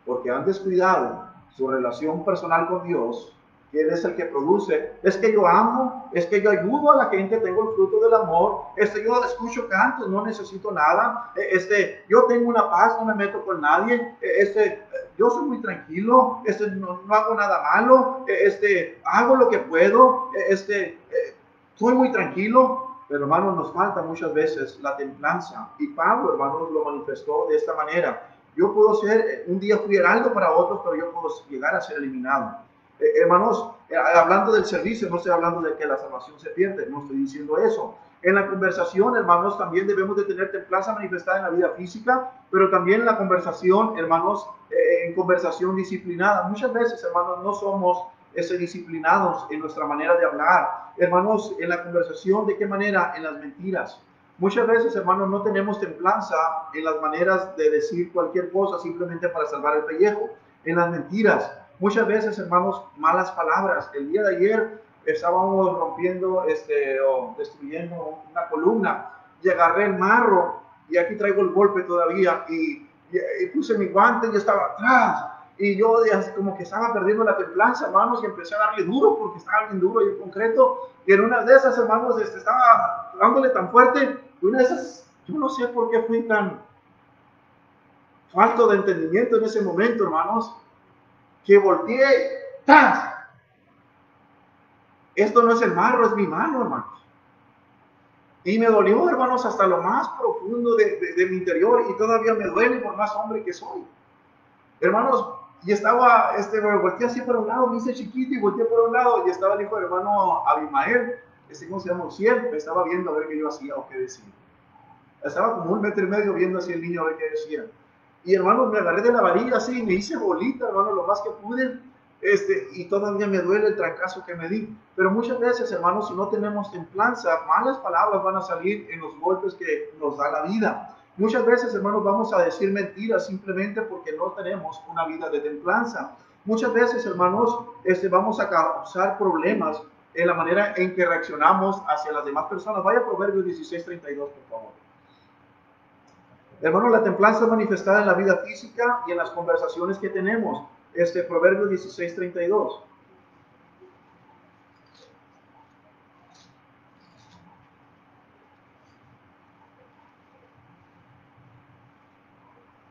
porque han descuidado su relación personal con Dios, que Él es el que produce. Es que yo amo, es que yo ayudo a la gente, tengo el fruto del amor, yo escucho cantos, no necesito nada, yo tengo una paz, no me meto con nadie, yo soy muy tranquilo, no hago nada malo, hago lo que puedo, soy muy tranquilo. Pero hermanos, nos falta muchas veces la templanza. Y Pablo, hermanos, lo manifestó de esta manera. Yo puedo ser, un día fui heraldo para otros, pero yo puedo llegar a ser eliminado. Hermanos, hablando del servicio, no estoy hablando de que la salvación se pierde, no estoy diciendo eso. En la conversación, hermanos, también debemos de tener templanza manifestada en la vida física, pero también en la conversación, hermanos, en conversación disciplinada. Muchas veces, hermanos, no somos disciplinados en nuestra manera de hablar. Hermanos, en la conversación, ¿de qué manera? En las mentiras. Muchas veces, hermanos, no tenemos templanza en las maneras de decir cualquier cosa simplemente para salvar el pellejo. En las mentiras. Muchas veces, hermanos, malas palabras. El día de ayer estábamos rompiendo o destruyendo una columna y agarré el marro y aquí traigo el golpe todavía y puse mi guante y estaba atrás. Y yo como que estaba perdiendo la templanza, hermanos, y empecé a darle duro porque estaba bien duro y el concreto. Y en una de esas, hermanos, estaba dándole tan fuerte. Y una de esas, yo no sé por qué fui tan falto de entendimiento en ese momento, hermanos, que volteé. ¡Tas! Esto no es el marro, es mi mano, hermanos. Y me dolió, hermanos, hasta lo más profundo de mi interior y todavía me duele por más hombre que soy. Hermanos, y estaba, me volteé así por un lado, me hice chiquito y volteé por un lado y estaba el hijo del hermano Abimael, ¿cómo se llama? Uziel, me estaba viendo a ver qué yo hacía o qué decía. Estaba como 1,5 metros viendo así el niño a ver qué decía. Y hermanos, me agarré de la varilla así, me hice bolita, hermano, lo más que pude, y todavía me duele el trancazo que me di. Pero muchas veces, hermanos, si no tenemos templanza, malas palabras van a salir en los golpes que nos da la vida. Muchas veces, hermanos, vamos a decir mentiras simplemente porque no tenemos una vida de templanza. Muchas veces, hermanos, vamos a causar problemas en la manera en que reaccionamos hacia las demás personas. Vaya a Proverbios 16:32, por favor. Hermanos, la templanza es manifestada en la vida física y en las conversaciones que tenemos. Proverbios 16:32.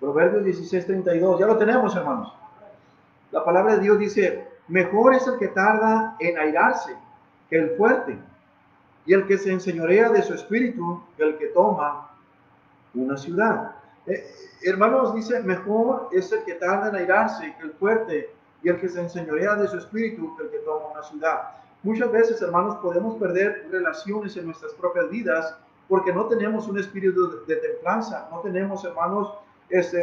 Proverbios 16:32. Ya lo tenemos, hermanos. La palabra de Dios dice, mejor es el que tarda en airarse que el fuerte, y el que se enseñorea de su espíritu que el que toma una ciudad. Hermanos, dice, mejor es el que tarda en airarse que el fuerte, y el que se enseñorea de su espíritu que el que toma una ciudad. Muchas veces, hermanos, podemos perder relaciones en nuestras propias vidas porque no tenemos un espíritu de templanza, no tenemos, hermanos,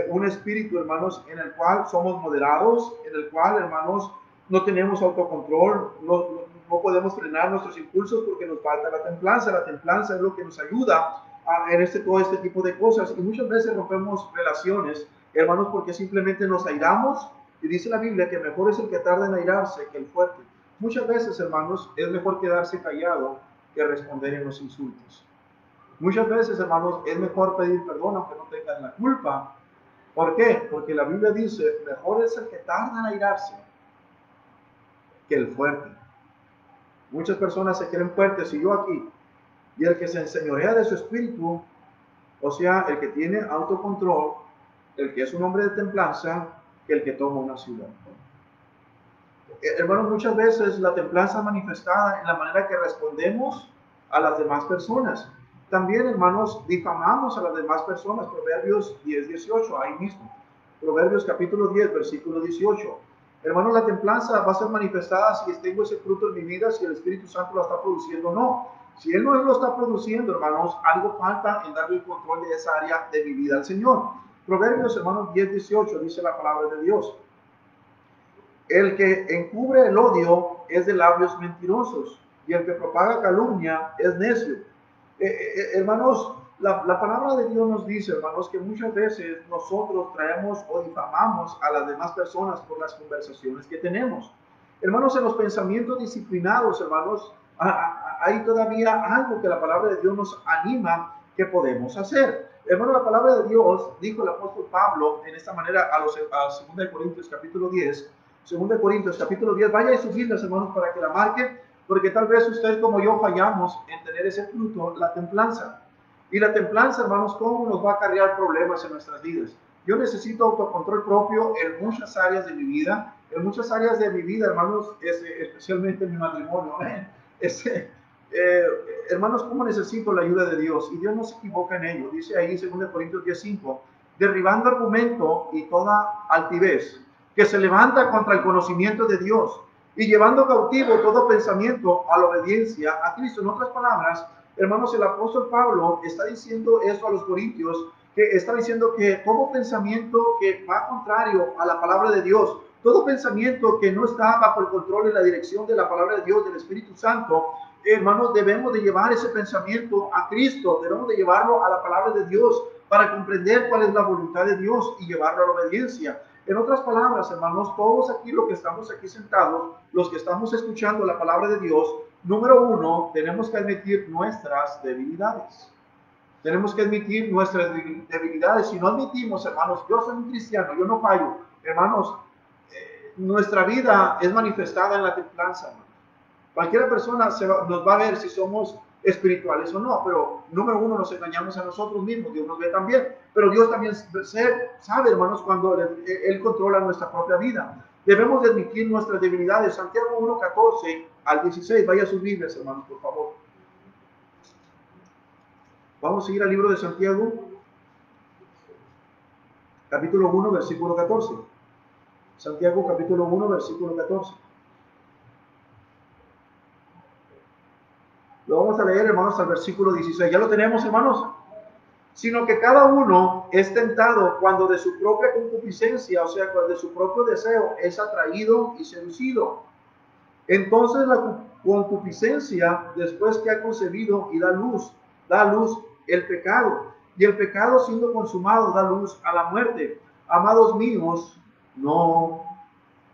un espíritu, hermanos, en el cual somos moderados, en el cual, hermanos, no tenemos autocontrol, no podemos frenar nuestros impulsos porque nos falta la templanza. La templanza es lo que nos ayuda en todo este tipo de cosas. Y muchas veces rompemos relaciones, hermanos, porque simplemente nos airamos. Y dice la Biblia que mejor es el que tarda en airarse que el fuerte. Muchas veces, hermanos, es mejor quedarse callado que responder en los insultos. Muchas veces, hermanos, es mejor pedir perdón aunque no tengas la culpa. ¿Por qué? Porque la Biblia dice, mejor es el que tarda en airarse que el fuerte. Muchas personas se creen fuertes y yo aquí. Y el que se enseñorea de su espíritu, o sea, el que tiene autocontrol, el que es un hombre de templanza, que el que toma una ciudad. Hermanos, muchas veces la templanza manifestada en la manera que respondemos a las demás personas. También, hermanos, difamamos a las demás personas. Proverbios 10:18, ahí mismo. Proverbios capítulo 10, versículo 18. Hermanos, la templanza va a ser manifestada si tengo ese fruto en mi vida, si el Espíritu Santo lo está produciendo o no. Si Él no lo está produciendo, hermanos, algo falta en darle el control de esa área de mi vida al Señor. Proverbios, hermanos, 10:18, dice la palabra de Dios. El que encubre el odio es de labios mentirosos, y el que propaga calumnia es necio. Hermanos, la palabra de Dios nos dice, hermanos, que muchas veces nosotros traemos o difamamos a las demás personas por las conversaciones que tenemos. Hermanos, en los pensamientos disciplinados, hermanos, hay todavía algo que la palabra de Dios nos anima que podemos hacer. Hermano, la palabra de Dios, dijo el apóstol Pablo en esta manera a 2 Corintios capítulo 10, 2 Corintios capítulo 10. Vaya a sus Biblias, hermanos, para que la marquen, porque tal vez usted como yo fallamos en tener ese fruto, la templanza. Y la templanza, hermanos, ¿cómo nos va a acarrear problemas en nuestras vidas? Yo necesito autocontrol propio en muchas áreas de mi vida. En muchas áreas de mi vida, hermanos, especialmente en mi matrimonio. Hermanos, ¿cómo necesito la ayuda de Dios? Y Dios no se equivoca en ello. Dice ahí en 2 Corintios 10:5, derribando argumento y toda altivez que se levanta contra el conocimiento de Dios y llevando cautivo todo pensamiento a la obediencia a Cristo. En otras palabras, hermanos, el apóstol Pablo está diciendo eso a los corintios, que está diciendo que todo pensamiento que va contrario a la palabra de Dios, todo pensamiento que no está bajo el control y la dirección de la palabra de Dios, del Espíritu Santo, hermanos, debemos de llevar ese pensamiento a Cristo, debemos de llevarlo a la palabra de Dios para comprender cuál es la voluntad de Dios y llevarlo a la obediencia. En otras palabras, hermanos, todos aquí los que estamos aquí sentados, los que estamos escuchando la palabra de Dios, número uno, tenemos que admitir nuestras debilidades. Tenemos que admitir nuestras debilidades. Si no admitimos, hermanos, yo soy un cristiano, yo no fallo. Hermanos, nuestra vida es manifestada en la templanza, hermanos. Cualquier persona nos va a ver si somos espirituales o no, pero número uno, nos engañamos a nosotros mismos. Dios nos ve también, pero Dios también sabe, hermanos, cuando Él controla nuestra propia vida. Debemos de admitir nuestras debilidades. Santiago 1:14 al 16, vaya a sus Biblias, hermanos, por favor. Vamos a ir al libro de Santiago, capítulo 1, versículo 14. Santiago, capítulo 1, versículo 14. Lo vamos a leer, hermanos, al versículo 16. ¿Ya lo tenemos, hermanos? Sino que cada uno es tentado cuando de su propia concupiscencia, o sea, cuando de su propio deseo, es atraído y seducido. Entonces la concupiscencia, después que ha concebido y da a luz el pecado. Y el pecado, siendo consumado, da luz a la muerte. Amados míos, no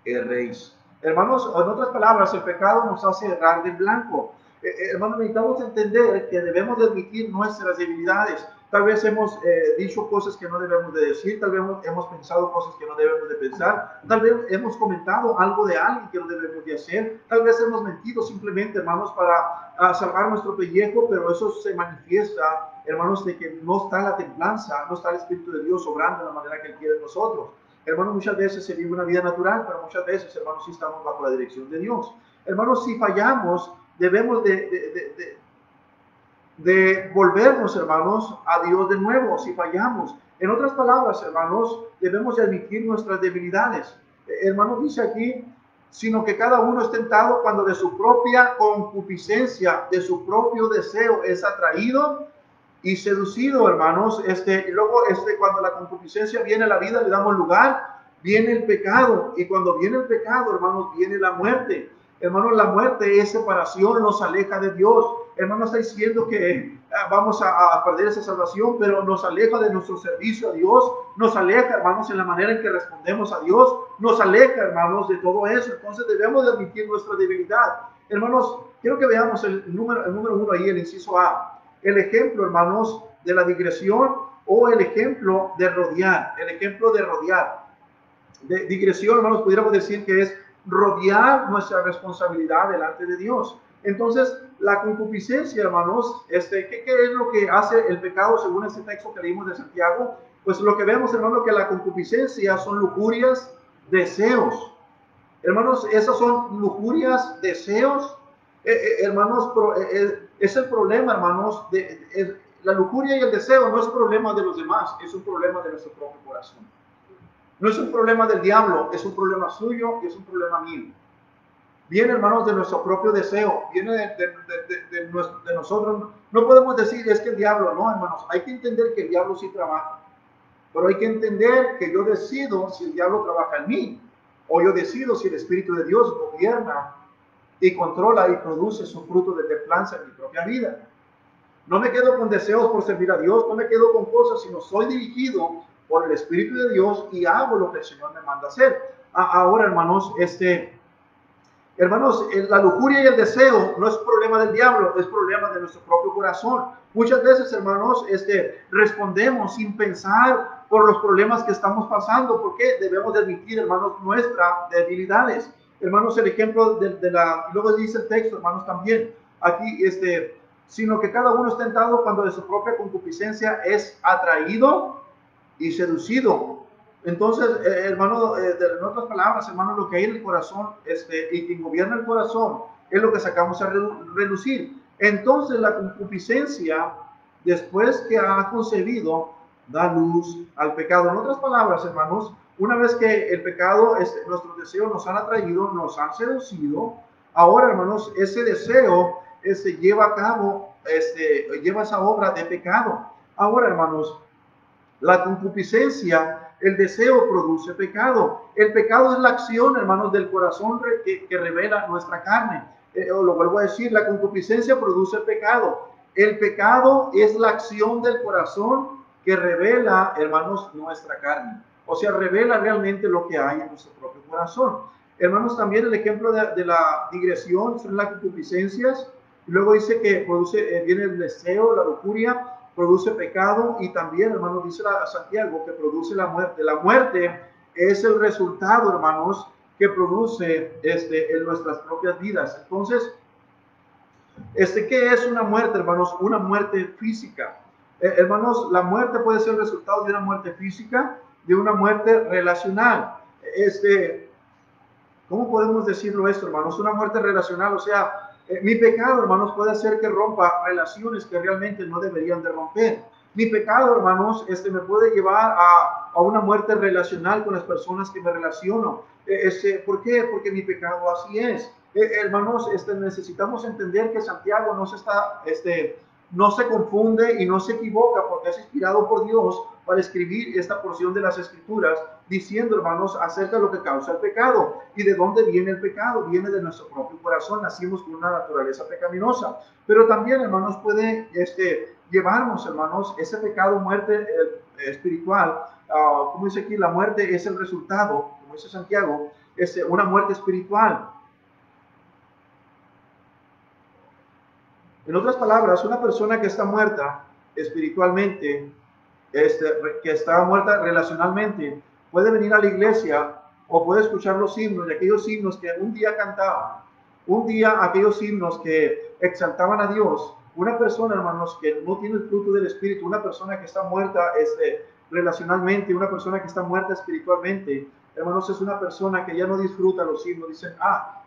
erréis. Hermanos, en otras palabras, el pecado nos hace errar de blanco. Hermanos, necesitamos entender que debemos de admitir nuestras debilidades. Tal vez hemos dicho cosas que no debemos de decir, tal vez hemos pensado cosas que no debemos de pensar, tal vez hemos comentado algo de alguien que no debemos de hacer, tal vez hemos mentido simplemente, hermanos, para salvar nuestro pellejo, pero eso se manifiesta, hermanos, de que no está la templanza, no está el Espíritu de Dios obrando de la manera que Él quiere en nosotros. Hermanos, muchas veces se vive una vida natural, pero muchas veces, hermanos, sí estamos bajo la dirección de Dios. Hermanos, si fallamos, debemos de volvernos, hermanos, a Dios de nuevo si fallamos. En otras palabras, hermanos, debemos de admitir nuestras debilidades. Hermanos, dice aquí, sino que cada uno es tentado cuando de su propia concupiscencia, de su propio deseo es atraído y seducido, hermanos. Luego, cuando la concupiscencia viene a la vida, le damos lugar, viene el pecado. Y cuando viene el pecado, hermanos, viene la muerte. Hermanos, la muerte es separación, nos aleja de Dios. Hermanos, está diciendo que vamos a perder esa salvación, pero nos aleja de nuestro servicio a Dios, nos aleja, hermanos, en la manera en que respondemos a Dios, nos aleja, hermanos, de todo eso. Entonces debemos de admitir nuestra debilidad. Hermanos, quiero que veamos el número uno ahí, el inciso A. El ejemplo, hermanos, de la digresión o el ejemplo de rodear. El ejemplo de rodear. De digresión, hermanos, pudiéramos decir que es rodear nuestra responsabilidad delante de Dios. Entonces, la concupiscencia, hermanos, ¿qué es lo que hace el pecado según este texto que leímos de Santiago? Pues lo que vemos, hermanos, que la concupiscencia son lujurias, deseos. Hermanos, esas son lujurias, deseos. Hermanos, es el problema, hermanos, la lujuria y el deseo no es problema de los demás, es un problema de nuestro propio corazón. No es un problema del diablo, es un problema suyo y es un problema mío. Viene, hermanos, de nuestro propio deseo, viene de nosotros. No podemos decir, es que el diablo, no, hermanos. Hay que entender que el diablo sí trabaja. Pero hay que entender que yo decido si el diablo trabaja en mí, o yo decido si el Espíritu de Dios gobierna y controla y produce su fruto de templanza en mi propia vida. No me quedo con deseos por servir a Dios, no me quedo con cosas, sino soy dirigido por el Espíritu de Dios y hago lo que el Señor me manda hacer. Ahora, hermanos, hermanos, la lujuria y el deseo no es problema del diablo, es problema de nuestro propio corazón. Muchas veces, hermanos, respondemos sin pensar por los problemas que estamos pasando. ¿Por qué? Debemos de admitir, hermanos, nuestras debilidades. Hermanos, el ejemplo luego dice el texto, hermanos, también, aquí, sino que cada uno es tentado cuando de su propia concupiscencia es atraído y seducido. Entonces, hermano, en otras palabras, hermano, lo que hay en el corazón, y quien gobierna el corazón, es lo que sacamos a relucir. Entonces, la concupiscencia, después que ha concebido, da luz al pecado. En otras palabras, hermanos, una vez que el pecado, nuestros deseos nos han atraído, nos han seducido, ahora, hermanos, ese deseo lleva a cabo, lleva esa obra de pecado. Ahora, hermanos, la concupiscencia, el deseo produce pecado. El pecado es la acción, hermanos, del corazón que revela nuestra carne. Lo vuelvo a decir, la concupiscencia produce pecado. El pecado es la acción del corazón que revela, hermanos, nuestra carne. O sea, revela realmente lo que hay en nuestro propio corazón. Hermanos, también el ejemplo de la digresión son las concupiscencias. Y luego dice que produce, viene el deseo, la lujuria, produce pecado, y también, hermanos, dice Santiago que produce la muerte. La muerte es el resultado, hermanos, que produce en nuestras propias vidas. Entonces, ¿qué es una muerte, hermanos? Una muerte física. Hermanos, la muerte puede ser el resultado de una muerte física, de una muerte relacional. ¿Cómo podemos decirlo esto, hermanos? Una muerte relacional, o sea, mi pecado, hermanos, puede hacer que rompa relaciones que realmente no deberían de romper. Mi pecado, hermanos, me puede llevar a una muerte relacional con las personas que me relaciono. ¿Por qué? Porque mi pecado así es. Hermanos, necesitamos entender que Santiago no se confunde y no se equivoca, porque es inspirado por Dios para escribir esta porción de las Escrituras, diciendo, hermanos, acerca de lo que causa el pecado. ¿Y de dónde viene el pecado? Viene de nuestro propio corazón. Nacimos con una naturaleza pecaminosa. Pero también, hermanos, puede llevarnos, hermanos, ese pecado, muerte espiritual. Como dice aquí, la muerte es el resultado, como dice Santiago, una muerte espiritual. En otras palabras, una persona que está muerta espiritualmente, que está muerta relacionalmente, puede venir a la iglesia o puede escuchar los himnos, y aquellos himnos que un día cantaban, un día aquellos himnos que exaltaban a Dios. Una persona, hermanos, que no tiene el fruto del Espíritu, una persona que está muerta relacionalmente, una persona que está muerta espiritualmente, hermanos, es una persona que ya no disfruta los himnos. Dicen,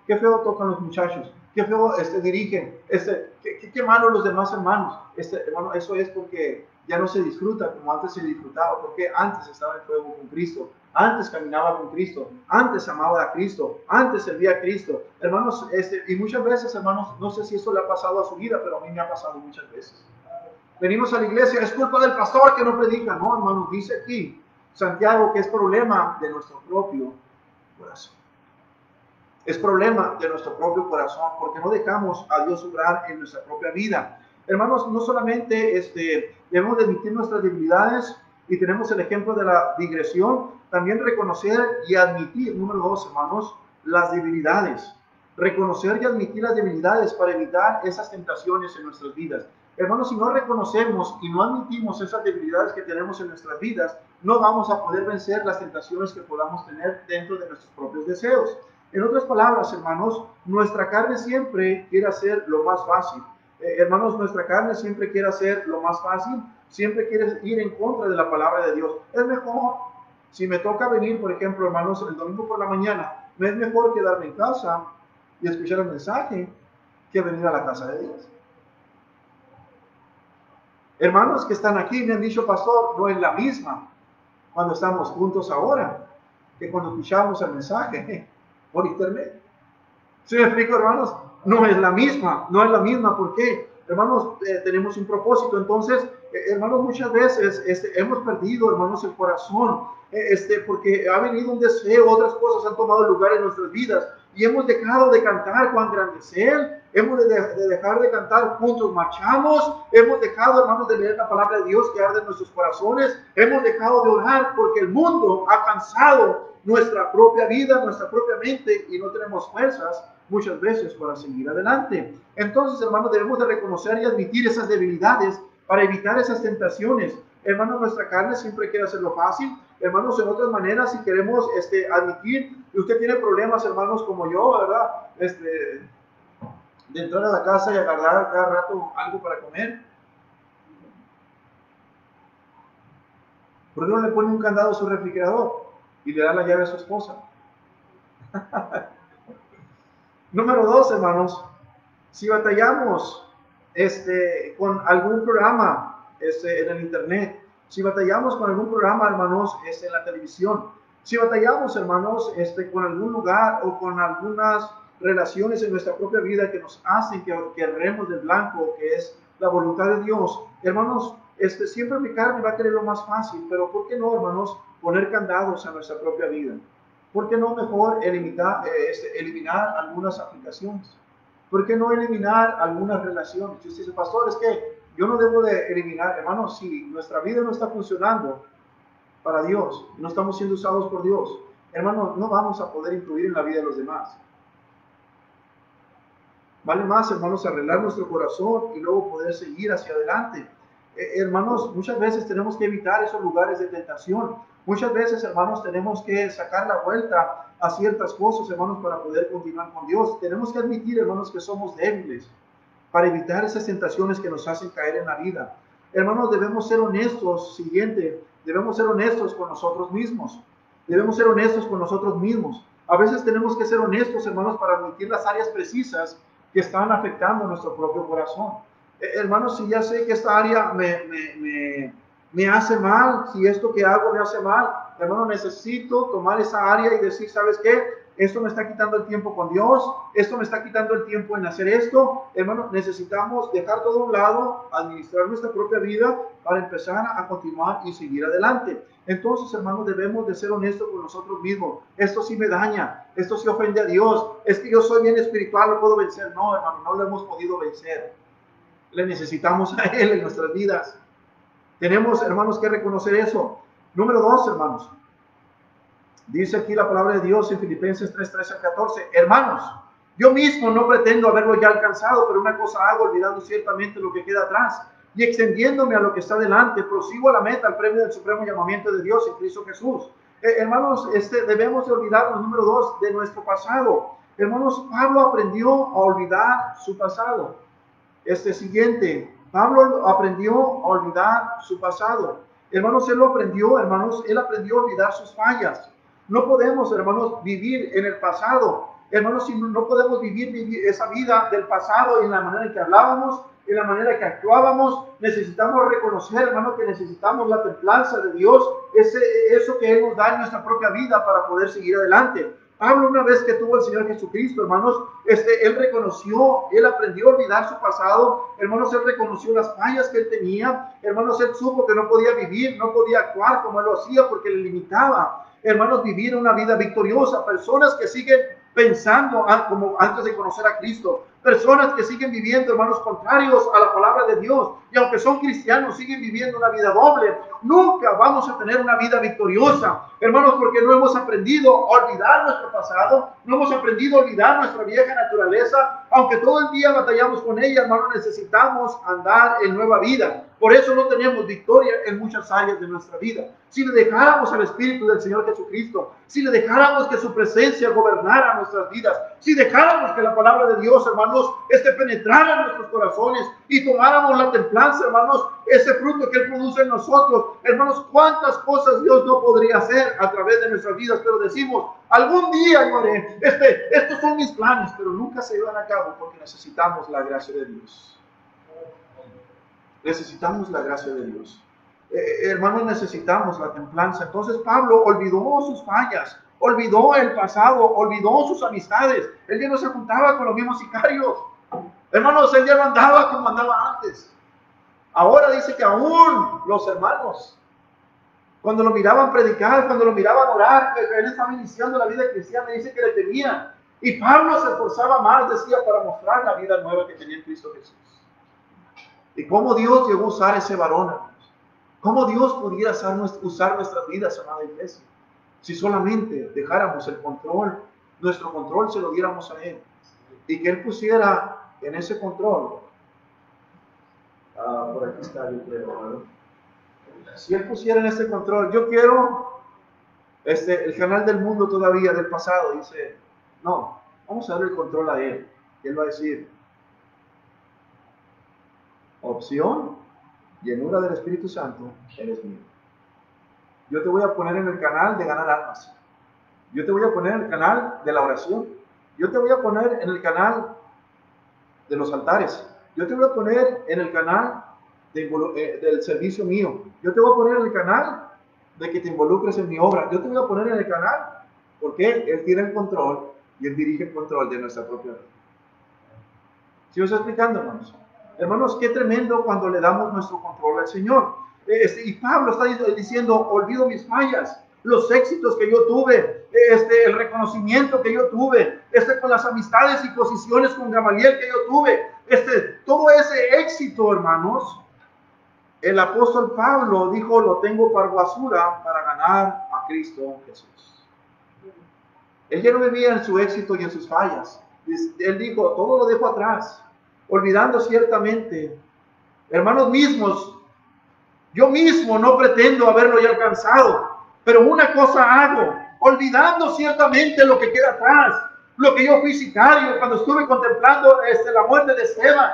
qué feo tocan los muchachos, qué feo dirigen, qué malo los demás hermanos. Hermano, eso es porque ya no se disfruta como antes se disfrutaba, porque antes estaba en fuego con Cristo, antes caminaba con Cristo, antes amaba a Cristo, antes servía a Cristo. Hermanos, y muchas veces, hermanos, no sé si eso le ha pasado a su vida, pero a mí me ha pasado muchas veces. Venimos a la iglesia, es culpa del pastor que no predica. No, hermanos, dice aquí Santiago que es problema de nuestro propio corazón. Es problema de nuestro propio corazón, porque no dejamos a Dios obrar en nuestra propia vida. Hermanos, no solamente debemos de admitir nuestras debilidades, y tenemos el ejemplo de la digresión, también reconocer y admitir, número 2, hermanos, las debilidades. Reconocer y admitir las debilidades para evitar esas tentaciones en nuestras vidas. Hermanos, si no reconocemos y no admitimos esas debilidades que tenemos en nuestras vidas, no vamos a poder vencer las tentaciones que podamos tener dentro de nuestros propios deseos. En otras palabras, hermanos, nuestra carne siempre quiere hacer lo más fácil. Hermanos, nuestra carne siempre quiere hacer lo más fácil, siempre quiere ir en contra de la palabra de Dios. Es mejor, si me toca venir, por ejemplo, hermanos, el domingo por la mañana, me es mejor quedarme en casa y escuchar el mensaje que venir a la casa de Dios. Hermanos que están aquí me han dicho, pastor, no es la misma cuando estamos juntos ahora que cuando escuchamos el mensaje por internet. ¿Sí me explico, hermanos? No es la misma, no es la misma. ¿Por qué? Hermanos, tenemos un propósito. Entonces, hermanos, muchas veces hemos perdido, hermanos, el corazón, porque ha venido un deseo, otras cosas han tomado lugar en nuestras vidas, y hemos dejado de cantar cuán grande es Él, hemos de dejar de cantar juntos marchamos, hemos dejado, hermanos, de leer la palabra de Dios que arde en nuestros corazones, hemos dejado de orar porque el mundo ha cansado nuestra propia vida, nuestra propia mente, y no tenemos fuerzas muchas veces para seguir adelante. Entonces, hermanos, debemos de reconocer y admitir esas debilidades para evitar esas tentaciones. Hermanos, nuestra carne siempre quiere hacerlo fácil. Hermanos, en otras maneras, si queremos admitir que usted tiene problemas, hermanos, como yo, ¿verdad? De entrar a la casa y agarrar cada rato algo para comer. ¿Por qué no le pone un candado a su refrigerador y le da la llave a su esposa? Número 2, hermanos, si batallamos con algún programa en el internet, si batallamos con algún programa, hermanos, en la televisión, si batallamos, hermanos, con algún lugar o con algunas relaciones en nuestra propia vida que nos hacen que erremos del blanco, que es la voluntad de Dios, hermanos, siempre mi carne va a querer lo más fácil, pero ¿por qué no, hermanos, poner candados a nuestra propia vida? ¿Por qué no mejor eliminar algunas aplicaciones? ¿Por qué no eliminar algunas relaciones? Si usted dice, pastor, es que yo no debo de eliminar, hermanos, si nuestra vida no está funcionando para Dios, no estamos siendo usados por Dios, hermanos, no vamos a poder influir en la vida de los demás. Vale más, hermanos, arreglar nuestro corazón y luego poder seguir hacia adelante. Hermanos, muchas veces tenemos que evitar esos lugares de tentación. Muchas veces, hermanos, tenemos que sacar la vuelta a ciertas cosas, hermanos, para poder continuar con Dios. Tenemos que admitir, hermanos, que somos débiles para evitar esas tentaciones que nos hacen caer en la vida. Hermanos, debemos ser honestos. Siguiente, debemos ser honestos con nosotros mismos. Debemos ser honestos con nosotros mismos. A veces tenemos que ser honestos, hermanos, para admitir las áreas precisas que están afectando nuestro propio corazón. Hermanos, si ya sé que esta área me hace mal, si esto que hago me hace mal, hermano, necesito tomar esa área y decir, ¿sabes qué? Esto me está quitando el tiempo con Dios, esto me está quitando el tiempo en hacer esto. Hermano, necesitamos dejar todo a un lado, administrar nuestra propia vida para empezar a continuar y seguir adelante. Entonces, hermanos, debemos de ser honestos con nosotros mismos. Esto sí me daña, esto sí ofende a Dios, es que yo soy bien espiritual, lo puedo vencer. No, hermano, no lo hemos podido vencer. Le necesitamos a Él en nuestras vidas. Tenemos, hermanos, que reconocer eso. Número 2, hermanos. Dice aquí la palabra de Dios en Filipenses 3:13-14. Hermanos, yo mismo no pretendo haberlo ya alcanzado, pero una cosa hago, olvidando ciertamente lo que queda atrás y extendiéndome a lo que está delante, prosigo a la meta, al premio del supremo llamamiento de Dios en Cristo Jesús. Hermanos, debemos de olvidarnos, número 2, de nuestro pasado. Hermanos, Pablo aprendió a olvidar su pasado. Siguiente, Pablo aprendió a olvidar su pasado. Hermanos, él lo aprendió, hermanos, él aprendió a olvidar sus fallas. No podemos, hermanos, vivir en el pasado. Hermanos, si no podemos vivir esa vida del pasado en la manera en que hablábamos, en la manera en que actuábamos. Necesitamos reconocer, hermanos, que necesitamos la templanza de Dios, eso que Él nos da en nuestra propia vida para poder seguir adelante. Pablo, una vez que tuvo al Señor Jesucristo, hermanos, él reconoció, él aprendió a olvidar su pasado, hermanos, él reconoció las fallas que él tenía, hermanos, él supo que no podía vivir, no podía actuar como él lo hacía porque le limitaba, hermanos, vivir una vida victoriosa. Personas que siguen pensando como antes de conocer a Cristo, personas que siguen viviendo, hermanos, contrarios a la palabra de Dios, y aunque son cristianos, siguen viviendo una vida doble. Nunca vamos a tener una vida victoriosa, hermanos, porque no hemos aprendido a olvidar nuestro pasado, no hemos aprendido a olvidar nuestra vieja naturaleza. Aunque todo el día batallamos con ella, hermanos, necesitamos andar en nueva vida. Por eso no tenemos victoria en muchas áreas de nuestra vida. Si le dejáramos al Espíritu del Señor Jesucristo, si le dejáramos que su presencia gobernara nuestras vidas, si dejáramos que la palabra de Dios, hermanos, penetrara en nuestros corazones y tomáramos la templanza, hermanos, ese fruto que Él produce en nosotros, hermanos, cuántas cosas Dios no podría hacer a través de nuestras vidas. Pero decimos, algún día yo haré, estos son mis planes, pero nunca se llevan a cabo porque necesitamos la gracia de Dios. Necesitamos la gracia de Dios. Hermanos, necesitamos la templanza. Entonces Pablo olvidó sus fallas, olvidó el pasado, olvidó sus amistades. Él ya no se juntaba con los mismos sicarios. Hermanos, él ya no andaba como andaba antes. Ahora dice que aún los hermanos, cuando lo miraban predicar, cuando lo miraban orar, que él estaba iniciando la vida cristiana, dice que le temían. Y Pablo se esforzaba más, decía, para mostrar la vida nueva que tenía en Cristo Jesús. Y cómo Dios llegó a usar ese varón, hermanos. Cómo Dios pudiera usar nuestras vidas, amada iglesia, si solamente dejáramos el control, nuestro control se lo diéramos a Él. Y que Él pusiera en ese control. Por aquí está, yo creo, ¿verdad? Si Él pusiera en este control, yo quiero el canal del mundo todavía, del pasado, dice, no, vamos a darle el control a Él. Y Él va a decir, opción, llenura del Espíritu Santo, eres mío. Yo te voy a poner en el canal de ganar almas. Yo te voy a poner en el canal de la oración. Yo te voy a poner en el canal de los altares. Yo te voy a poner en el canal del servicio mío. Yo te voy a poner en el canal de que te involucres en mi obra. Yo te voy a poner en el canal porque Él tiene el control y Él dirige el control de nuestra propia vida. ¿Sí me estoy explicando, hermanos? Hermanos, qué tremendo cuando le damos nuestro control al Señor. Y Pablo está diciendo, olvido mis fallas, los éxitos que yo tuve, el reconocimiento que yo tuve, con las amistades y posiciones con Gamaliel que yo tuve, todo ese éxito, hermanos, el apóstol Pablo dijo, lo tengo por basura para ganar a Cristo Jesús. Él ya no vivía en su éxito y en sus fallas. Él dijo, todo lo dejo atrás, olvidando ciertamente, hermanos mismos, yo mismo no pretendo haberlo ya alcanzado, pero una cosa hago, olvidando ciertamente lo que queda atrás, lo que yo fui sicario cuando estuve contemplando la muerte de Esteban.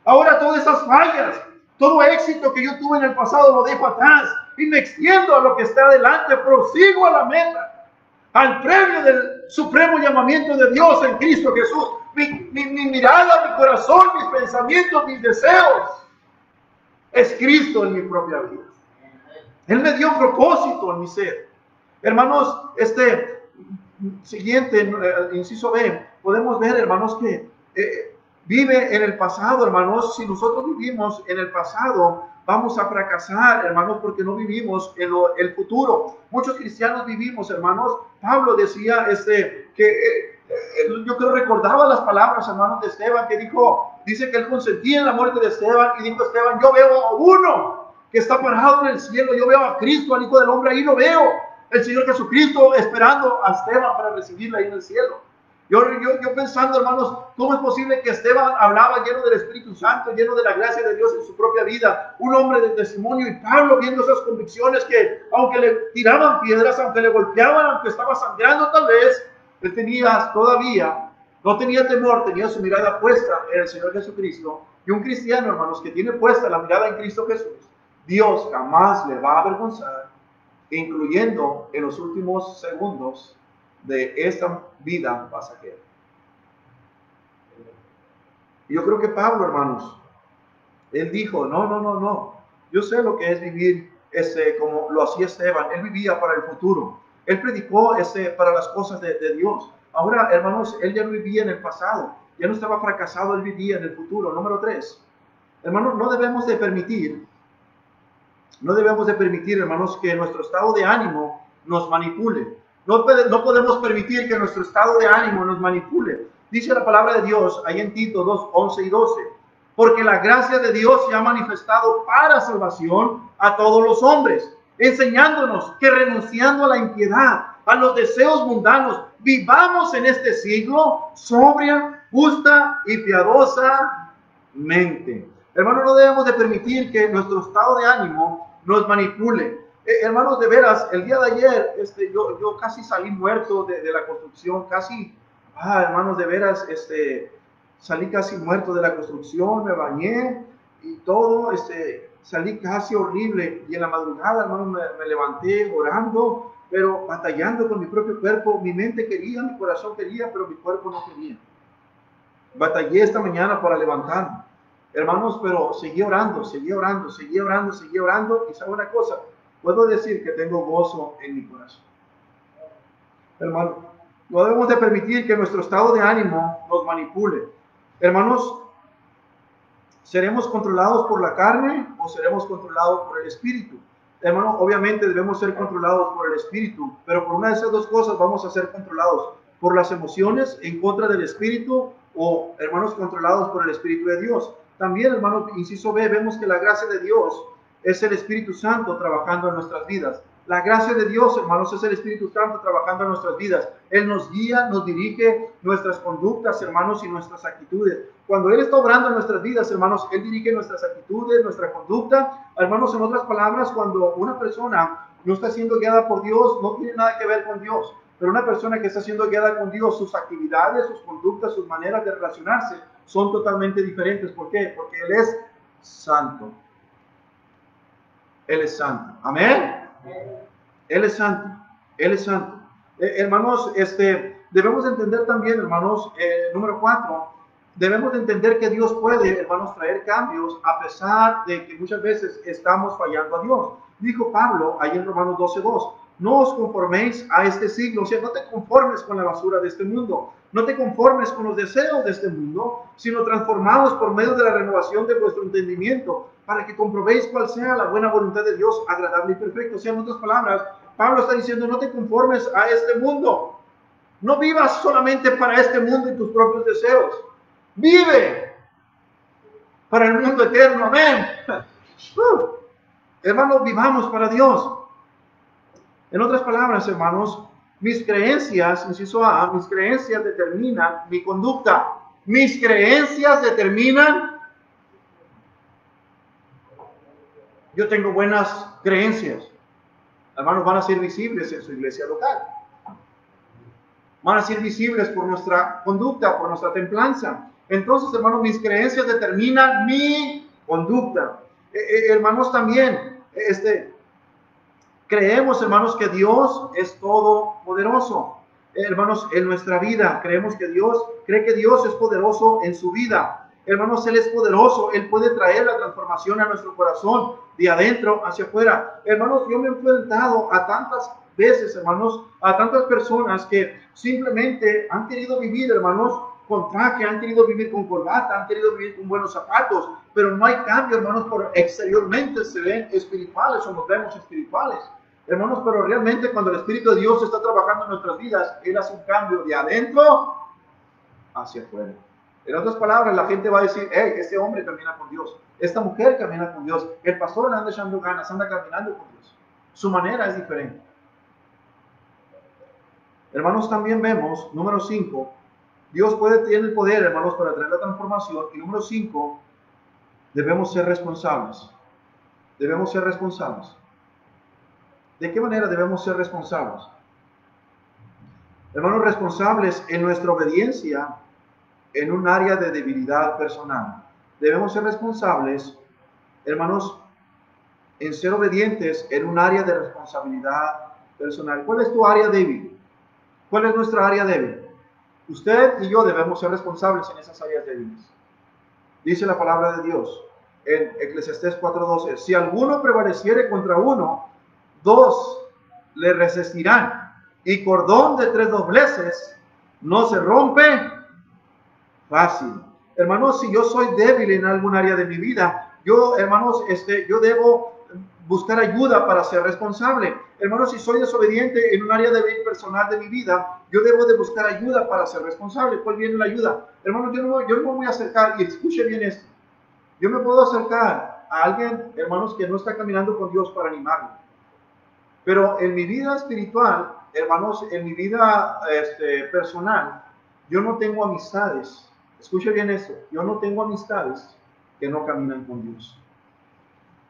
Ahora todas esas fallas, todo éxito que yo tuve en el pasado lo dejo atrás y me extiendo a lo que está adelante, prosigo a la meta, al premio del supremo llamamiento de Dios en Cristo Jesús. Mi mirada, mi corazón, mis pensamientos, mis deseos es Cristo en mi propia vida. Él me dio un propósito en mi ser. Hermanos, siguiente, inciso B, podemos ver, hermanos, que vive en el pasado, hermanos. Si nosotros vivimos en el pasado, vamos a fracasar, hermanos, porque no vivimos en el futuro. Muchos cristianos vivimos, hermanos. Pablo decía yo creo recordaba las palabras, hermanos, de Esteban, que dice que él consentía en la muerte de Esteban, y dijo Esteban, yo veo a uno que está parado en el cielo, yo veo a Cristo, al Hijo del Hombre, ahí lo veo, el Señor Jesucristo esperando a Esteban para recibirle ahí en el cielo. Yo pensando, hermanos, ¿cómo es posible que Esteban hablaba lleno del Espíritu Santo, lleno de la gracia de Dios en su propia vida? Un hombre de testimonio, y Pablo viendo esas convicciones que aunque le tiraban piedras, aunque le golpeaban, aunque estaba sangrando tal vez, él no tenía temor, tenía su mirada puesta en el Señor Jesucristo. Y un cristiano, hermanos, que tiene puesta la mirada en Cristo Jesús, Dios jamás le va a avergonzar, incluyendo en los últimos segundos de esta vida pasajera. Y yo creo que Pablo, hermanos, él dijo, no, yo sé lo que es vivir como lo hacía Esteban. Él vivía para el futuro, él predicó para las cosas de Dios. Ahora, hermanos, él ya no vivía en el pasado, ya no estaba fracasado, él vivía en el futuro. Número 3, hermanos, no debemos de permitir, hermanos, que nuestro estado de ánimo nos manipule. No podemos permitir que nuestro estado de ánimo nos manipule. Dice la palabra de Dios ahí en Tito 2, 11 y 12. Porque la gracia de Dios se ha manifestado para salvación a todos los hombres, enseñándonos que renunciando a la impiedad, a los deseos mundanos, vivamos en este siglo sobria, justa y piadosamente. Hermanos, no debemos de permitir que nuestro estado de ánimo nos manipule. Hermanos, de veras, el día de ayer yo casi salí muerto de la construcción, hermanos, de veras, salí casi muerto de la construcción, me bañé y todo, salí casi horrible, y en la madrugada, hermanos, me levanté orando, pero batallando con mi propio cuerpo. Mi mente quería, mi corazón quería, pero mi cuerpo no quería. Batallé esta mañana para levantarme, hermanos, pero seguí orando, y sabe una cosa, puedo decir que tengo gozo en mi corazón. Hermanos, no debemos de permitir que nuestro estado de ánimo nos manipule. Hermanos, ¿seremos controlados por la carne o seremos controlados por el Espíritu? Hermanos, obviamente debemos ser controlados por el Espíritu, pero por una de esas dos cosas vamos a ser controlados: por las emociones en contra del Espíritu, o, hermanos, controlados por el Espíritu de Dios. También, hermanos, inciso B, vemos que la gracia de Dios es el Espíritu Santo trabajando en nuestras vidas. La gracia de Dios, hermanos, es el Espíritu Santo trabajando en nuestras vidas. Él nos guía, nos dirige nuestras conductas, hermanos, y nuestras actitudes. Cuando Él está obrando en nuestras vidas, hermanos, Él dirige nuestras actitudes, nuestra conducta. Hermanos, en otras palabras, cuando una persona no está siendo guiada por Dios, no tiene nada que ver con Dios. Pero una persona que está siendo guiada con Dios, sus actividades, sus conductas, sus maneras de relacionarse son totalmente diferentes. ¿Por qué? Porque Él es santo. Él es santo. Amén. Él es santo. Él es santo. Hermanos, debemos entender también, hermanos, número 4, debemos de entender que Dios puede, hermanos, traer cambios a pesar de que muchas veces estamos fallando a Dios. Dijo Pablo ahí en Romanos 12:2, no os conforméis a este siglo, o sea, no te conformes con la basura de este mundo, no te conformes con los deseos de este mundo, sino transformados por medio de la renovación de vuestro entendimiento, para que comprobéis cuál sea la buena voluntad de Dios, agradable y perfecta. O sea, en otras palabras, Pablo está diciendo, no te conformes a este mundo, no vivas solamente para este mundo y tus propios deseos, vive para el mundo eterno, amén. Hermanos, vivamos para Dios. En otras palabras, hermanos, mis creencias, inciso A, mis creencias determinan mi conducta. Mis creencias determinan. Yo tengo buenas creencias. Hermanos, van a ser visibles en su iglesia local. Van a ser visibles por nuestra conducta, por nuestra templanza. Entonces, hermanos, mis creencias determinan mi conducta. Hermanos, también, creemos, hermanos, que Dios es todopoderoso. Hermanos, en nuestra vida creemos que cree que Dios es poderoso en su vida. Hermanos, Él es poderoso, Él puede traer la transformación a nuestro corazón, de adentro hacia afuera. Hermanos, yo me he enfrentado a tantas veces, hermanos, a tantas personas que simplemente han querido vivir, hermanos, con traje, han querido vivir con corbata, han querido vivir con buenos zapatos, pero no hay cambio, hermanos, por exteriormente se ven espirituales o nos vemos espirituales. Hermanos, pero realmente cuando el Espíritu de Dios está trabajando en nuestras vidas, Él hace un cambio de adentro hacia afuera. En otras palabras, la gente va a decir, hey, este hombre camina con Dios, esta mujer camina con Dios, el pastor anda echando ganas, anda caminando con Dios. Su manera es diferente. Hermanos, también vemos, número 5, Dios tiene el poder, hermanos, para traer la transformación. Y número 5, debemos ser responsables. Debemos ser responsables. ¿De qué manera debemos ser responsables? Hermanos, responsables en nuestra obediencia en un área de debilidad personal. Debemos ser responsables, hermanos, en ser obedientes en un área de responsabilidad personal. ¿Cuál es tu área débil? ¿Cuál es nuestra área débil? Usted y yo debemos ser responsables en esas áreas débiles. Dice la palabra de Dios en Eclesiastés 4:12, si alguno prevaleciere contra uno, 2 le resistirán, y cordón de 3 dobleces no se rompe fácil. Hermanos, si yo soy débil en algún área de mi vida, hermanos, yo debo buscar ayuda para ser responsable. Hermanos, si soy desobediente en un área de personal de mi vida, yo debo de buscar ayuda para ser responsable. ¿Cuál viene la ayuda? Hermanos, yo no me voy a acercar, y escuche bien esto, yo me puedo acercar a alguien, hermanos, que no está caminando con Dios para animarlo. Pero en mi vida espiritual, hermanos, en mi vida personal, yo no tengo amistades. Escuche bien esto, yo no tengo amistades que no caminan con Dios.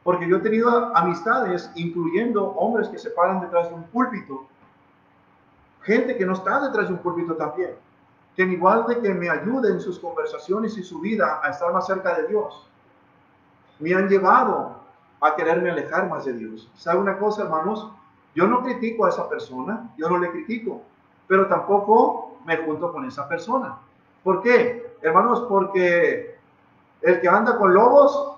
Porque yo he tenido amistades, incluyendo hombres que se paran detrás de un púlpito, gente que no está detrás de un púlpito también, que en igual de que me ayuden en sus conversaciones y su vida a estar más cerca de Dios, me han llevado a quererme alejar más de Dios. ¿Sabe una cosa, hermanos? Yo no critico a esa persona, yo no le critico, pero tampoco me junto con esa persona. ¿Por qué? Hermanos, porque el que anda con lobos,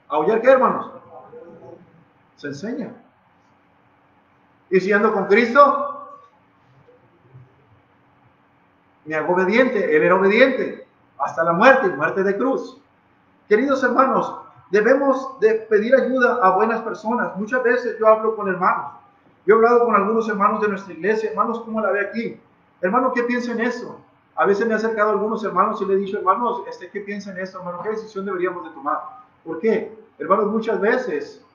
¿aullar qué, hermanos? Se enseña. Y si ando con Cristo, me hago obediente. Él era obediente hasta la muerte, muerte de cruz. Queridos hermanos, debemos de pedir ayuda a buenas personas. Muchas veces yo hablo con hermanos. Yo he hablado con algunos hermanos de nuestra iglesia. Hermanos, ¿cómo la ve aquí? Hermano, ¿qué piensa en eso? A veces me he acercado a algunos hermanos y le he dicho, hermanos, ¿qué piensa en esto? Hermano, ¿qué decisión deberíamos de tomar? ¿Por qué? Hermanos, muchas veces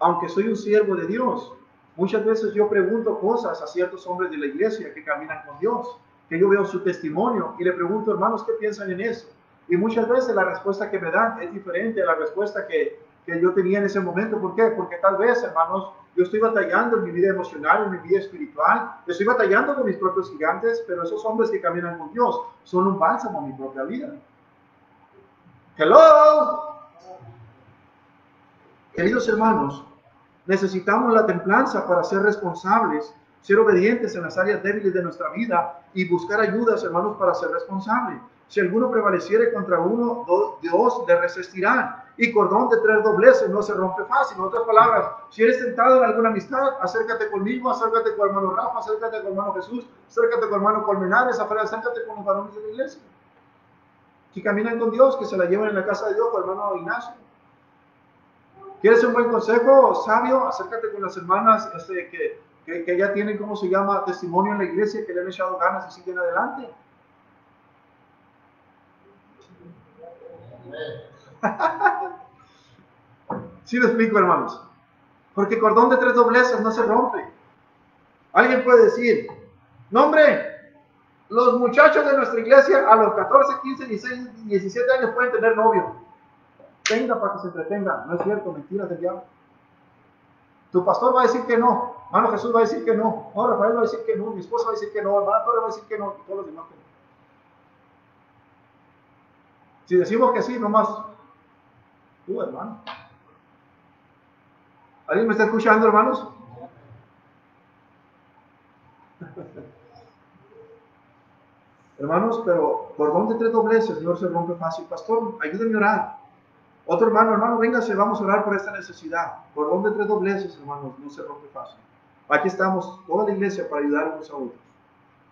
aunque soy un siervo de Dios, muchas veces yo pregunto cosas a ciertos hombres de la iglesia que caminan con Dios, que yo veo su testimonio y le pregunto, hermanos, ¿qué piensan en eso? Y muchas veces la respuesta que me dan es diferente a la respuesta que yo tenía en ese momento. ¿Por qué? Porque tal vez, hermanos, yo estoy batallando en mi vida emocional, en mi vida espiritual, yo estoy batallando con mis propios gigantes, pero esos hombres que caminan con Dios son un bálsamo a mi propia vida. Hello. Queridos hermanos, necesitamos la templanza para ser responsables, ser obedientes en las áreas débiles de nuestra vida y buscar ayudas, hermanos, para ser responsables. Si alguno prevaleciere contra uno, Dios le resistirá. Y cordón de 3 dobleces no se rompe fácil. En otras palabras, si eres tentado en alguna amistad, acércate conmigo, acércate con el hermano Rafa, acércate con el hermano Jesús, acércate con el hermano Colmenares, acércate con los varones de la iglesia. Si caminan con Dios, que se la lleven en la casa de Dios con el hermano Ignacio. ¿Quieres un buen consejo sabio? Acércate con las hermanas que ya tienen, ¿cómo se llama?, testimonio en la iglesia, que le han echado ganas y siguen adelante. Sí lo explico, hermanos. Porque cordón de 3 dobleces no se rompe. Alguien puede decir, no hombre, los muchachos de nuestra iglesia a los 14, 15, 16, 17 años pueden tener novio. Tenga para que se entretenga. No es cierto, mentiras del diablo. Tu pastor va a decir que no, hermano Jesús va a decir que no, Rafael va a decir que no, mi esposa va a decir que no, hermana Torre va a decir que no, todos los demás que no. Si decimos que sí, nomás tú, hermano. ¿Alguien me está escuchando, hermanos? Hermanos, pero cordón de 3 dobleces no se rompe fácil. Pastor, ayúdenme a orar. Otro hermano, véngase, vamos a orar por esta necesidad. Cordón de 3 dobleces, hermanos, no se rompe fácil. Aquí estamos, toda la iglesia, para ayudar unos a otros.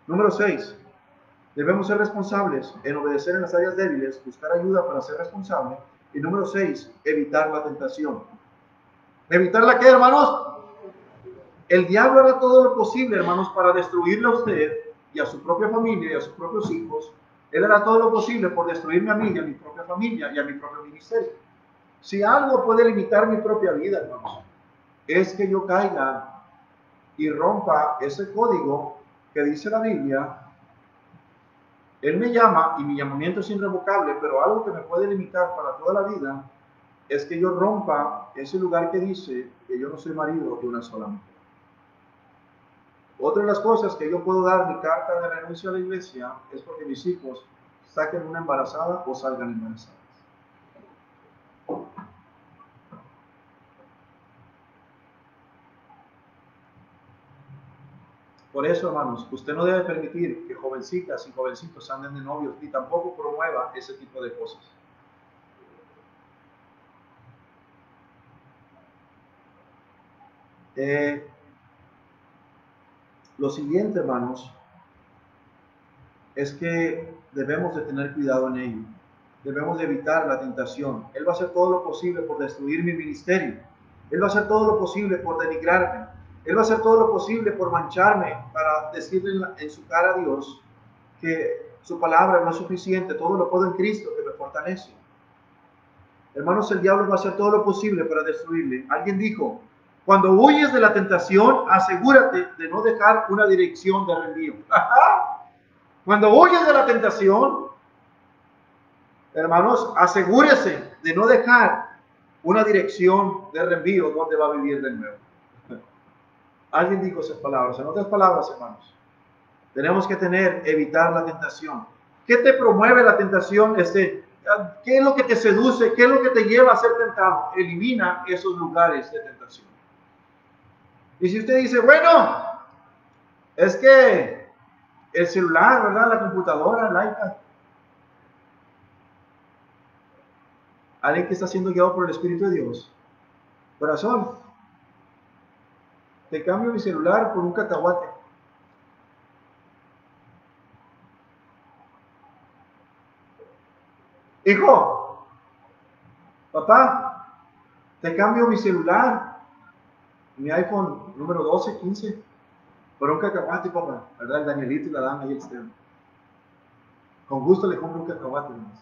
Número 6. Debemos ser responsables en obedecer en las áreas débiles, buscar ayuda para ser responsable. Y número 6, evitar la tentación. ¿Evitar la qué, hermanos? El diablo hará todo lo posible, hermanos, para destruirle a usted y a su propia familia y a sus propios hijos. Él hará todo lo posible por destruirme a mí y a mi propia familia y a mi propio ministerio. Si algo puede limitar mi propia vida, hermanos, es que yo caiga y rompa ese código que dice la Biblia. Él me llama y mi llamamiento es irrevocable, pero algo que me puede limitar para toda la vida es que yo rompa ese lugar que dice que yo no soy marido de una sola mujer. Otra de las cosas que yo puedo dar mi carta de renuncia a la iglesia es porque mis hijos saquen una embarazada o salgan embarazadas. Por eso, hermanos, usted no debe permitir que jovencitas y jovencitos anden de novios, ni tampoco promueva ese tipo de cosas. Lo siguiente, hermanos, es que debemos de tener cuidado en ello. Debemos de evitar la tentación. Él va a hacer todo lo posible por destruir mi ministerio. Él va a hacer todo lo posible por denigrarme. Él va a hacer todo lo posible por mancharme, para decirle en su cara a Dios que su palabra no es suficiente. Todo lo puedo en Cristo que me fortalece. Hermanos, el diablo va a hacer todo lo posible para destruirle. Alguien dijo, cuando huyes de la tentación, asegúrate de no dejar una dirección de reenvío. Cuando huyes de la tentación, hermanos, asegúrese de no dejar una dirección de reenvío donde va a vivir de nuevo. Alguien dijo esas palabras. En otras palabras, hermanos, tenemos que evitar la tentación. ¿Qué te promueve la tentación? ¿Qué es lo que te seduce? ¿Qué es lo que te lleva a ser tentado? Elimina esos lugares de tentación. Y si usted dice, bueno, es que el celular, ¿verdad? La computadora, el iPad. Alguien que está siendo guiado por el Espíritu de Dios. Corazón, te cambio mi celular por un cacahuate. Hijo, papá, te cambio mi celular, mi iPhone número 12, 15, por un cacahuate, papá. ¿Verdad? El Danielito y la dama ahí externo. Con gusto le compro un cacahuate. Hermanos.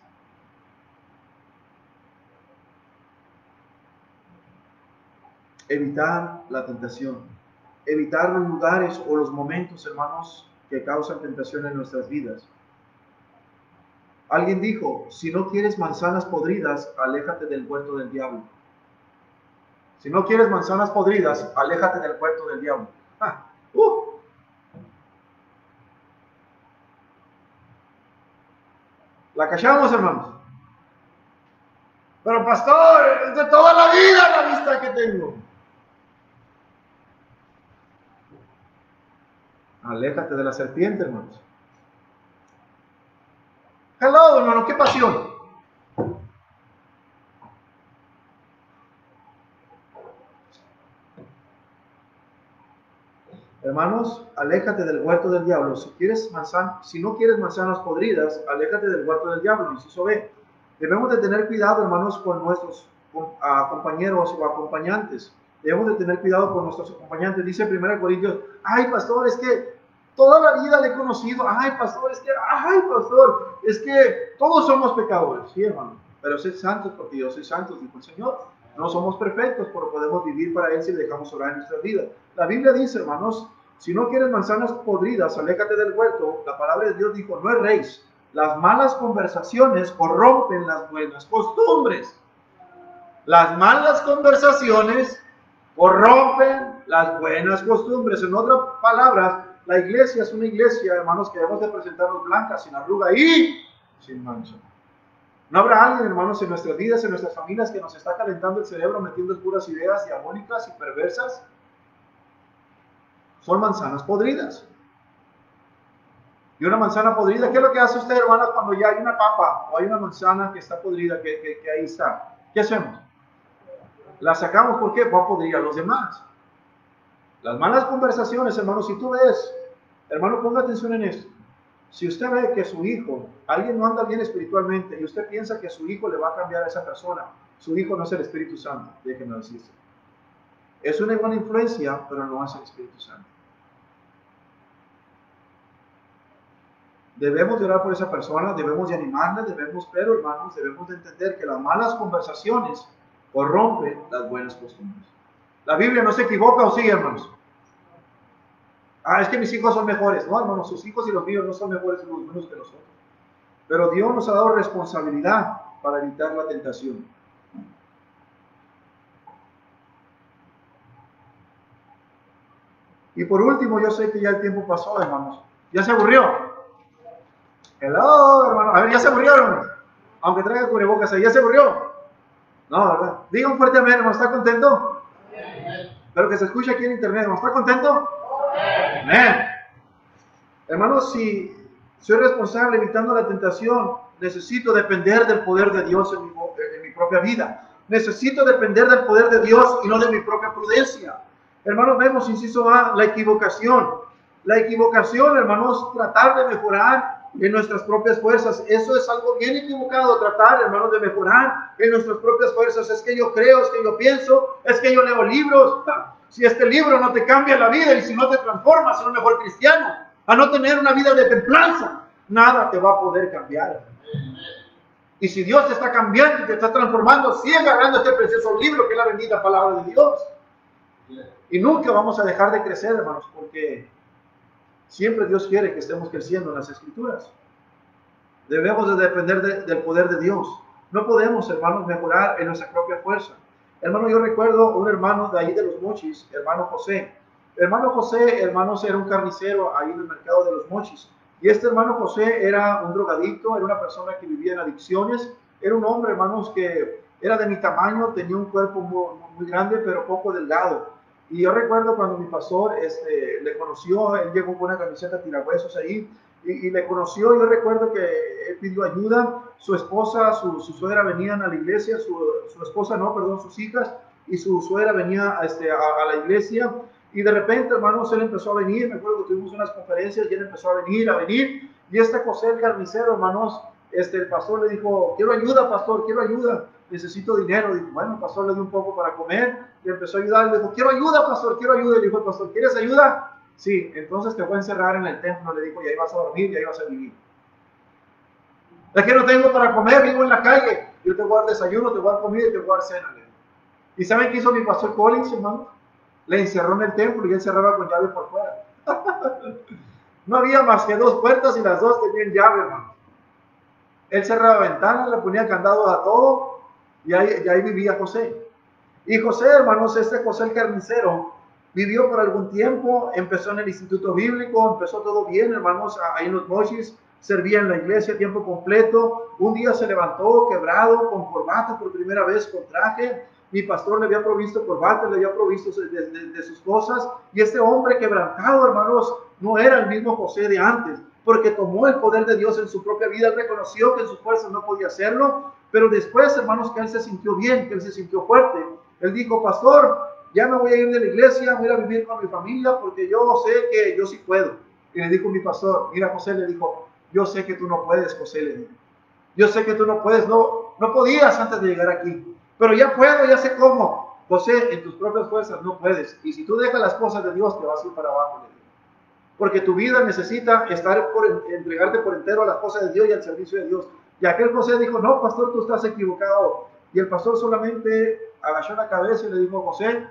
evitar la tentación, evitar los lugares o los momentos, hermanos, que causan tentación en nuestras vidas. Alguien dijo, si no quieres manzanas podridas, aléjate del huerto del diablo. Si no quieres manzanas podridas, aléjate del huerto del diablo. La cachamos, hermanos. Pero pastor, es de toda la vida la vista que tengo. Aléjate de la serpiente, hermanos. Hello, hermano, qué pasión. Hermanos, aléjate del huerto del diablo. Si no quieres manzanas podridas, aléjate del huerto del diablo. Inciso B. Debemos de tener cuidado, hermanos, con nuestros compañeros o acompañantes. Debemos de tener cuidado con nuestros acompañantes. Dice 1 Corintios, ay, pastor, es que toda la vida le he conocido. Ay, pastor, es que todos somos pecadores. Sí, hermano, pero sed santos porque yo soy santo, dijo el Señor. No somos perfectos, pero podemos vivir para Él si le dejamos orar en nuestra vida. La Biblia dice, hermanos, si no quieres manzanas podridas, aléjate del huerto. La palabra de Dios dijo, no erréis. Las malas conversaciones corrompen las buenas costumbres. Las malas conversaciones corrompen las buenas costumbres. En otras palabras, la iglesia es una iglesia, hermanos, que debemos de presentarnos blanca, sin arruga y sin mancha. ¿No habrá alguien, hermanos, en nuestras vidas, en nuestras familias, que nos está calentando el cerebro, metiendo puras ideas diabólicas y perversas? Son manzanas podridas. Y una manzana podrida, ¿qué es lo que hace usted, hermana, cuando ya hay una papa o hay una manzana que está podrida, que ahí está? ¿Qué hacemos? La sacamos, ¿por qué? Va a podrir a los demás. Las malas conversaciones, hermano, si tú ves, hermano, ponga atención en esto. Si usted ve que su hijo, alguien no anda bien espiritualmente y usted piensa que su hijo le va a cambiar a esa persona, su hijo no es el Espíritu Santo, déjenme decirse. Es una buena influencia, pero no es el Espíritu Santo. Debemos de orar por esa persona, debemos de animarla, pero hermanos, debemos de entender que las malas conversaciones corrompen las buenas costumbres. La Biblia no se equivoca, ¿o sí, hermanos? Es que mis hijos son mejores. No, hermanos, sus hijos y los míos no son mejores ni los menos que nosotros. Pero Dios nos ha dado responsabilidad para evitar la tentación. Y por último, yo sé que ya el tiempo pasó, hermanos. ¿Ya se aburrió? Hello, hermano. A ver, ¿ya se aburrió, hermanos? Aunque traiga cubrebocas ahí, ¿ya se aburrió? No, ¿verdad? Diga un fuerte amén, hermano. ¿Está contento? Pero que se escuche aquí en internet, hermano. ¿Está contento? Amén. Hermanos, si soy responsable evitando la tentación, necesito depender del poder de Dios en mi propia vida. Necesito depender del poder de Dios y no de mi propia prudencia. Hermanos, vemos, inciso A, la equivocación. La equivocación, hermanos, tratar de mejorar en nuestras propias fuerzas. Eso es algo bien equivocado, tratar, hermanos, de mejorar en nuestras propias fuerzas. Es que yo creo, es que yo pienso, es que yo leo libros. Si este libro no te cambia la vida y si no te transformas en un mejor cristiano, a no tener una vida de templanza, nada te va a poder cambiar. Y si Dios te está cambiando y te está transformando, sigue agarrando este precioso libro que es la bendita palabra de Dios. Y nunca vamos a dejar de crecer, hermanos, porque siempre Dios quiere que estemos creciendo en las Escrituras. Debemos de depender del poder de Dios. No podemos, hermanos, mejorar en nuestra propia fuerza. Hermano, yo recuerdo un hermano de ahí de Los Mochis, hermano José. Hermano José, hermanos, era un carnicero ahí en el mercado de Los Mochis. Y este hermano José era un drogadicto, era una persona que vivía en adicciones. Era un hombre, hermanos, que era de mi tamaño, tenía un cuerpo muy grande, pero poco delgado. Y yo recuerdo cuando mi pastor le conoció, él llegó con una camiseta tirahuesos ahí, y le conoció. Yo recuerdo que él pidió ayuda. Su esposa, su suegra venían a la iglesia, su esposa no, perdón, sus hijas, y su suegra venía a la iglesia. Y de repente, hermanos, él empezó a venir. Me acuerdo que tuvimos unas conferencias y él empezó a venir. Y José, el carnicero, hermanos, el pastor le dijo, quiero ayuda, pastor, quiero ayuda, necesito dinero. Dijo, bueno, el pastor le dio un poco para comer, le empezó a ayudar, le dijo, quiero ayuda, pastor, quiero ayuda. Y le dijo el pastor, ¿quieres ayuda? Sí, entonces te voy a encerrar en el templo, le dijo, y ahí vas a dormir y ahí vas a vivir. Es que no tengo para comer, vivo en la calle, yo te voy a dar desayuno, te voy a dar comida y te voy a dar cena. ¿Y saben qué hizo mi pastor Collins, hermano? Le encerró en el templo y él cerraba con llave por fuera. No había más que 2 puertas y las 2 tenían llave, hermano. Él cerraba ventanas, le ponía candados a todo y ahí vivía José. Y José, hermanos, José el carnicero, vivió por algún tiempo, empezó en el instituto bíblico, empezó todo bien, hermanos, ahí en los Mochis, servía en la iglesia a tiempo completo. Un día se levantó quebrado, con corbata por primera vez, con traje. Mi pastor le había provisto corbata, le había provisto de sus cosas. Y este hombre quebrantado, hermanos, no era el mismo José de antes, porque tomó el poder de Dios en su propia vida. Él reconoció que en sus fuerzas no podía hacerlo, pero después, hermanos, que él se sintió bien, que él se sintió fuerte. Él dijo: pastor, ya me voy a ir de la iglesia, voy a ir a vivir con mi familia, porque yo sé que yo sí puedo. Y le dijo mi pastor: mira, José, le dijo, yo sé que tú no puedes, José, le dijo. Yo sé que tú no puedes, no podías antes de llegar aquí, pero ya puedo, ya sé cómo. José, en tus propias fuerzas no puedes, y si tú dejas las cosas de Dios, te vas a ir para abajo, le dijo. Porque tu vida necesita entregarte por entero a las cosas de Dios y al servicio de Dios. Y aquel José dijo: no, pastor, tú estás equivocado. Y el pastor solamente agachó la cabeza y le dijo: José,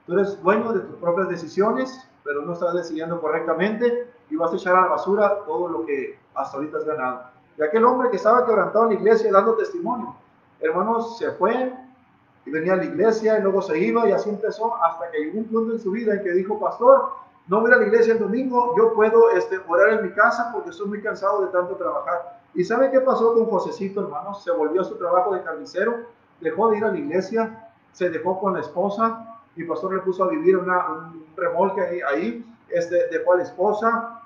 tú eres dueño de tus propias decisiones, pero no estás decidiendo correctamente y vas a echar a la basura todo lo que hasta ahorita has ganado. Y aquel hombre que estaba quebrantado en la iglesia dando testimonio, hermanos, se fue y venía a la iglesia y luego se iba, y así empezó hasta que llegó un punto en su vida en que dijo: pastor, no voy a la iglesia el domingo, yo puedo orar en mi casa porque estoy muy cansado de tanto trabajar. ¿Y sabe qué pasó con Josecito, hermanos? Se volvió a su trabajo de carnicero, dejó de ir a la iglesia, se dejó con la esposa. Mi pastor le puso a vivir un remolque ahí, dejó a la esposa,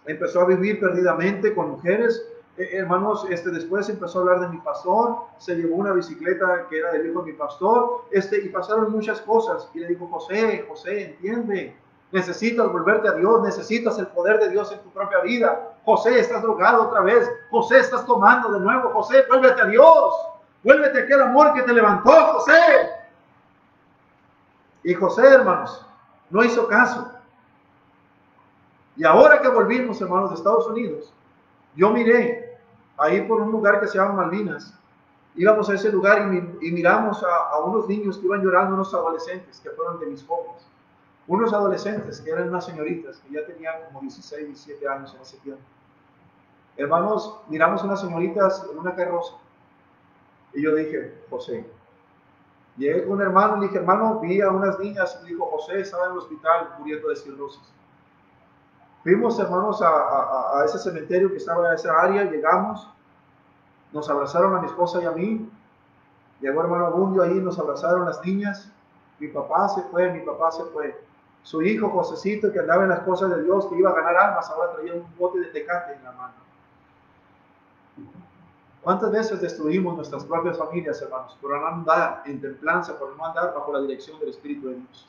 empezó a vivir perdidamente con mujeres. Hermanos, después empezó a hablar de mi pastor, se llevó una bicicleta que era del hijo de mi pastor, y pasaron muchas cosas. Y le dijo: José, entiende, necesitas volverte a Dios, necesitas el poder de Dios en tu propia vida. José, estás drogado otra vez. José, estás tomando de nuevo. José, vuélvete a Dios, vuélvete a aquel amor que te levantó, José. Y José, hermanos, no hizo caso. Y ahora que volvimos, hermanos, de Estados Unidos, yo miré ahí por un lugar que se llama Malvinas. Íbamos a ese lugar y miramos a unos niños que iban llorando, unos adolescentes que fueron de mis jóvenes. Unos adolescentes que eran unas señoritas que ya tenían como 16, 17 años en ese tiempo. Hermanos, miramos unas señoritas en una carroza. Y yo dije: José. Llegué con un hermano y le dije: hermano, vi a unas niñas. Y dijo: José estaba en el hospital muriendo de cirrosis. Fuimos, hermanos, a ese cementerio que estaba en esa área. Llegamos, nos abrazaron a mi esposa y a mí. Llegó hermano Abundio ahí, nos abrazaron las niñas. Mi papá se fue. Su hijo Josecito, que andaba en las cosas de Dios, que iba a ganar almas, ahora traía un bote de Tecate en la mano. ¿Cuántas veces destruimos nuestras propias familias, hermanos, por no andar en templanza, por no andar bajo la dirección del Espíritu de Dios?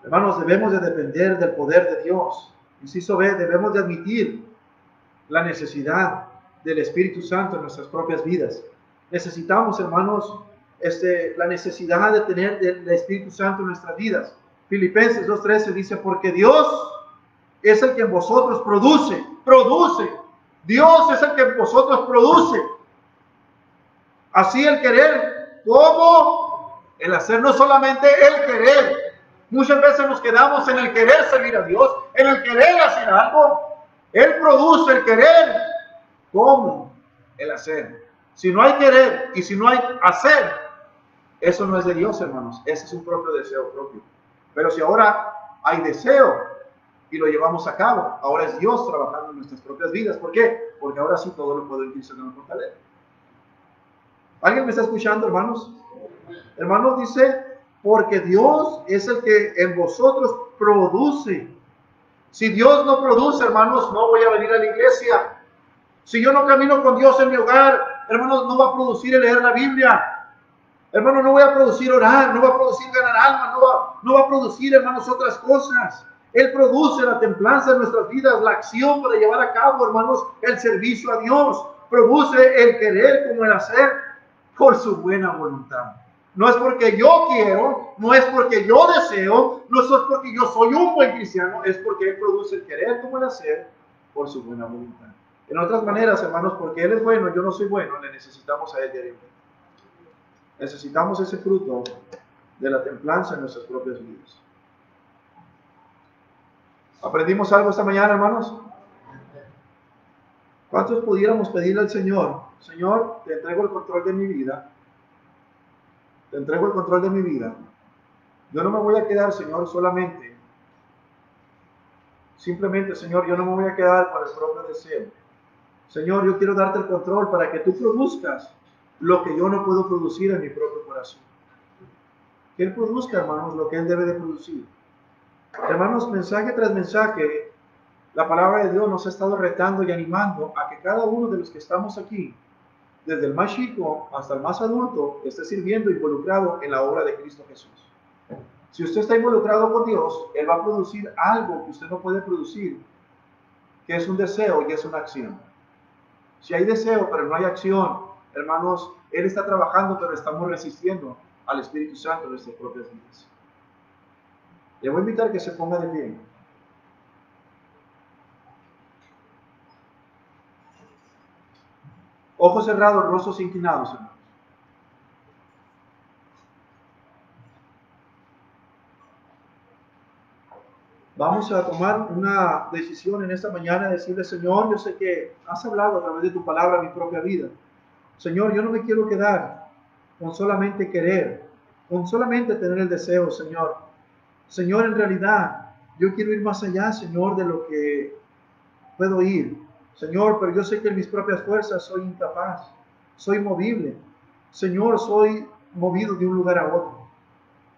Hermanos, debemos de depender del poder de Dios. Inciso B, debemos de admitir la necesidad del Espíritu Santo en nuestras propias vidas. Necesitamos, hermanos, la necesidad de tener el Espíritu Santo en nuestras vidas. Filipenses 2:13 dice: porque Dios es el que en vosotros produce. Dios es el que en vosotros produce. Así el querer como el hacer, no solamente el querer. Muchas veces nos quedamos en el querer servir a Dios, en el querer hacer algo. Él produce el querer como el hacer. Si no hay querer y si no hay hacer, eso no es de Dios, hermanos. Ese es un propio deseo propio. Pero si ahora hay deseo y lo llevamos a cabo, ahora es Dios trabajando en nuestras propias vidas. ¿Por qué? Porque ahora sí todo lo puedo decir en la fortaleza. ¿Alguien me está escuchando, hermanos? Hermanos, dice: porque Dios es el que en vosotros produce. Si Dios no produce, hermanos, no voy a venir a la iglesia. Si yo no camino con Dios en mi hogar, hermanos, no va a producir el leer la Biblia. Hermanos, no voy a producir orar, no va a producir ganar alma, no va a producir, hermanos, otras cosas. Él produce la templanza en nuestras vidas, la acción para llevar a cabo, hermanos, el servicio a Dios. Produce el querer como el hacer por su buena voluntad. No es porque yo quiero, no es porque yo deseo, no es porque yo soy un buen cristiano, es porque Él produce el querer como el hacer por su buena voluntad. En otras maneras, hermanos, porque Él es bueno, yo no soy bueno, le necesitamos a Él diariamente. Necesitamos ese fruto de la templanza en nuestras propias vidas. ¿Aprendimos algo esta mañana, hermanos? ¿Cuántos pudiéramos pedirle al Señor? Señor, te entrego el control de mi vida. Te entrego el control de mi vida. Yo no me voy a quedar, Señor, simplemente, Señor, yo no me voy a quedar con el propio deseo. Señor, yo quiero darte el control para que tú produzcas lo que yo no puedo producir en mi propio corazón. Que Él produzca, hermanos, lo que Él debe de producir. Hermanos, mensaje tras mensaje, la palabra de Dios nos ha estado retando y animando a que cada uno de los que estamos aquí, desde el más chico hasta el más adulto, esté sirviendo e involucrado en la obra de Cristo Jesús. Si usted está involucrado con Dios, Él va a producir algo que usted no puede producir, que es un deseo y es una acción. Si hay deseo pero no hay acción, hermanos, Él está trabajando pero estamos resistiendo al Espíritu Santo en nuestras propias vidas. Le voy a invitar a que se ponga de pie. Ojos cerrados, rostros inclinados, hermanos. Vamos a tomar una decisión en esta mañana, decirle, Señor, yo sé que has hablado a través de tu palabra mi propia vida. Señor, yo no me quiero quedar con solamente querer, con solamente tener el deseo, Señor. Señor, en realidad, yo quiero ir más allá, Señor, de lo que puedo ir. Señor, pero yo sé que en mis propias fuerzas soy incapaz, soy movible. Señor, soy movido de un lugar a otro.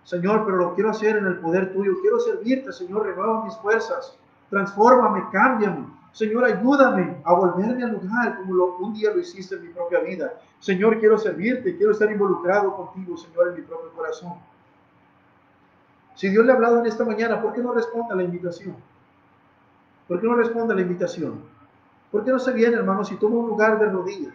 Señor, pero lo quiero hacer en el poder tuyo. Quiero servirte, Señor, renueva mis fuerzas. Transfórmame, cámbiame. Señor, ayúdame a volverme al lugar como un día lo hiciste en mi propia vida. Señor, quiero servirte, quiero estar involucrado contigo, Señor, en mi propio corazón. Si Dios le ha hablado en esta mañana, ¿por qué no responde a la invitación? ¿Por qué no responde a la invitación? ¿Por qué no se viene, hermanos, y toma un lugar de rodillas?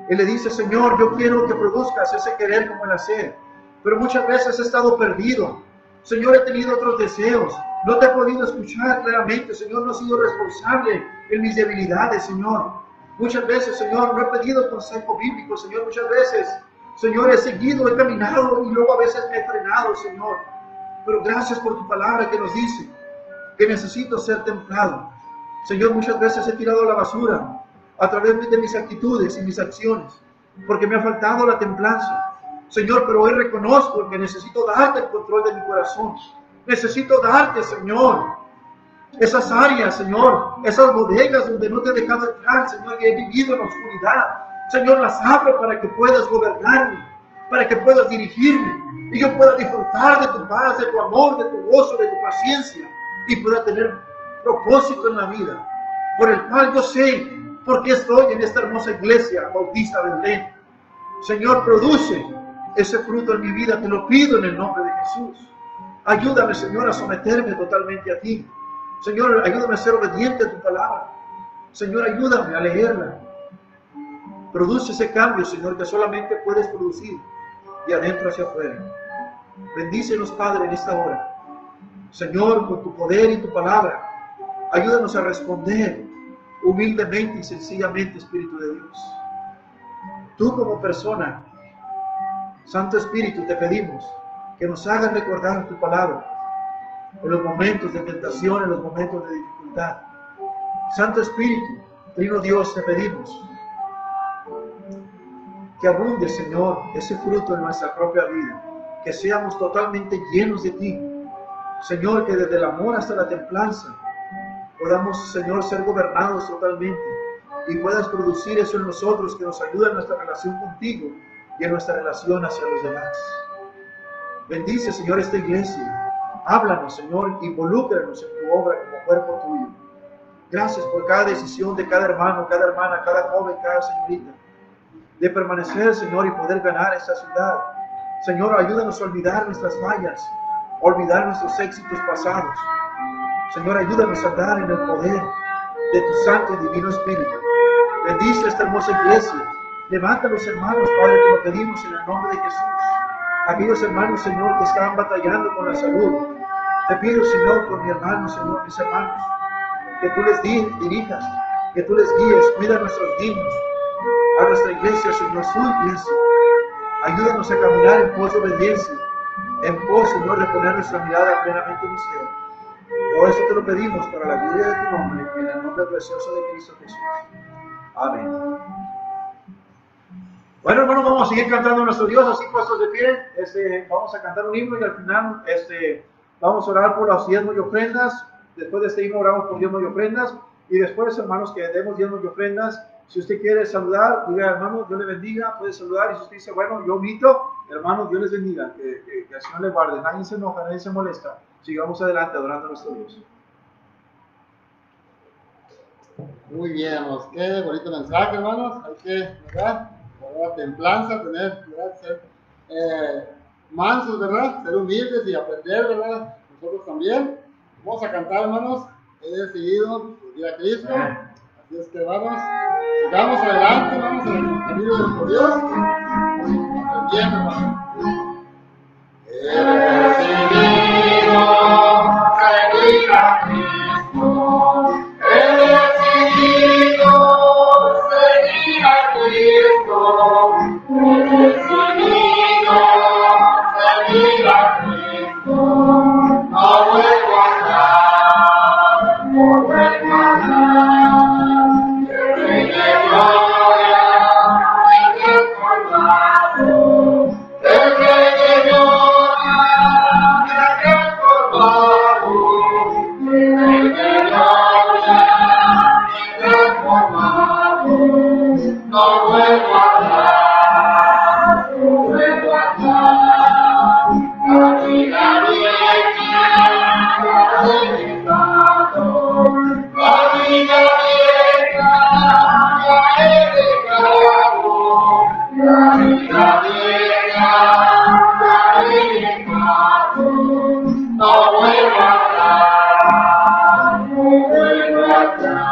Él le dice, Señor, yo quiero que produzcas ese querer como el hacer. Pero muchas veces he estado perdido. Señor, he tenido otros deseos. No te he podido escuchar claramente. Señor, no he sido responsable en mis debilidades, Señor. Muchas veces, Señor, no he pedido consejo bíblico, Señor. Muchas veces, Señor, he seguido, he caminado y luego a veces me he frenado, Señor. Pero gracias por tu palabra que nos dice que necesito ser templado. Señor, muchas veces he tirado a la basura a través de mis actitudes y mis acciones, porque me ha faltado la templanza. Señor, pero hoy reconozco que necesito darte el control de mi corazón. Necesito darte, Señor, esas áreas, Señor, esas bodegas donde no te he dejado entrar, Señor, que he vivido en la oscuridad. Señor, las abro para que puedas gobernarme, para que puedas dirigirme, y yo pueda disfrutar de tu paz, de tu amor, de tu gozo, de tu paciencia, y pueda tener propósito en la vida, por el cual yo sé por qué estoy en esta hermosa iglesia Bautista Belén. Señor, produce ese fruto en mi vida, te lo pido en el nombre de Jesús. Ayúdame, Señor, a someterme totalmente a ti. Señor, ayúdame a ser obediente a tu palabra. Señor, ayúdame a leerla. Produce ese cambio, Señor, que solamente puedes producir de adentro hacia afuera. Bendícenos, Padre, en esta hora. Señor, con tu poder y tu palabra, ayúdanos a responder humildemente y sencillamente, Espíritu de Dios. Tú como persona, Santo Espíritu, te pedimos que nos hagas recordar tu palabra en los momentos de tentación, en los momentos de dificultad. Santo Espíritu, Trino Dios, te pedimos que abunde, Señor, ese fruto en nuestra propia vida, que seamos totalmente llenos de ti. Señor, que desde el amor hasta la templanza podamos, Señor, ser gobernados totalmente y puedas producir eso en nosotros que nos ayuda en nuestra relación contigo y en nuestra relación hacia los demás. Bendice, Señor, esta iglesia. Háblanos, Señor, involúcranos en tu obra como cuerpo tuyo. Gracias por cada decisión de cada hermano, cada hermana, cada joven, cada señorita, de permanecer, Señor, y poder ganar esta ciudad. Señor, ayúdanos a olvidar nuestras fallas, a olvidar nuestros éxitos pasados. Señor, ayúdanos a andar en el poder de tu Santo y Divino Espíritu. Bendice esta hermosa iglesia. Levanta a los hermanos, Padre, te lo pedimos en el nombre de Jesús. Aquellos hermanos, Señor, que estaban batallando con la salud. Te pido, Señor, por mi hermano, Señor, mis hermanos, que tú les dirijas, que tú les guíes, cuida a nuestros niños, a nuestra iglesia, Señor, su iglesia. Ayúdanos a caminar en pos de obediencia, en pos, Señor, de poner nuestra mirada plenamente en usted. Todo esto te lo pedimos para la gloria de tu nombre, en el nombre precioso de Cristo Jesús. Amén. Bueno, hermanos, vamos a seguir cantando a nuestro Dios, así puestos de pie. Vamos a cantar un himno y al final vamos a orar por los diezmos y ofrendas. Después de este himno oramos por diezmos y ofrendas. Y después, hermanos, que demos diezmos y ofrendas. Si usted quiere saludar, diga, hermano, Dios le bendiga, puede saludar. Y si usted dice, bueno, yo omito, hermano, Dios les bendiga, que el Señor le guarde. Nadie se enoja, nadie se molesta. Sigamos adelante adorando a nuestro Dios. Muy bien, hermanos. Qué bonito mensaje, hermanos. Hay que, ¿verdad? Templanza, tener, ¿verdad? Ser mansos, ¿verdad? Ser humildes y aprender, ¿verdad? Nosotros también. Vamos a cantar, hermanos. He decidido seguir a Cristo. Así es que vamos adelante, vamos al camino de nuestro Dios. Aprendiendo, hermanos. He decidido seguir a Cristo. He decidido seguir a Cristo. He decidido seguir a Cristo. No vuelvo a andar, no vuelvo a andar. Rey de gloria, Rey transformado. El Rey de gloria, Rey transformado. El Rey de gloria, Rey transformado. No vuelvo a andar, no vuelvo a andar. La vida vieja la he dejado, la vida vieja la he dejado, la vida vieja la he dejado. No vuelvo a andar, no vuelvo a andar.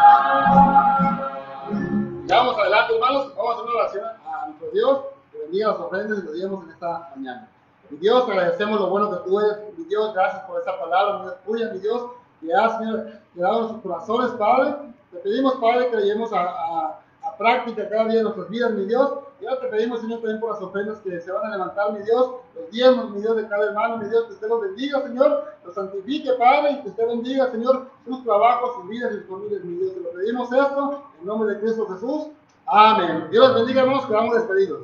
Vamos adelante, hermanos. Vamos a hacer una oración a nuestro Dios. Que bendiga las ofrendas y los diezmos en esta mañana. Mi Dios, te agradecemos lo bueno que tú eres. Mi Dios, gracias por esa palabra, mi tuya, mi Dios, que has, Señor, dado nuestros corazones, Padre. Te pedimos, Padre, que le llevemos a práctica cada día de nuestras vidas, mi Dios. Y ahora te pedimos, Señor, también por las ofrendas que se van a levantar, mi Dios, los diezmos, mi Dios, de cada hermano, mi Dios, que usted los bendiga, Señor, los santifique, Padre, y que usted bendiga, Señor, sus trabajos, sus vidas y sus familias, mi Dios. Te lo pedimos esto, en nombre de Cristo Jesús. Amén. Dios los bendiga, hermanos, que vamos despedidos.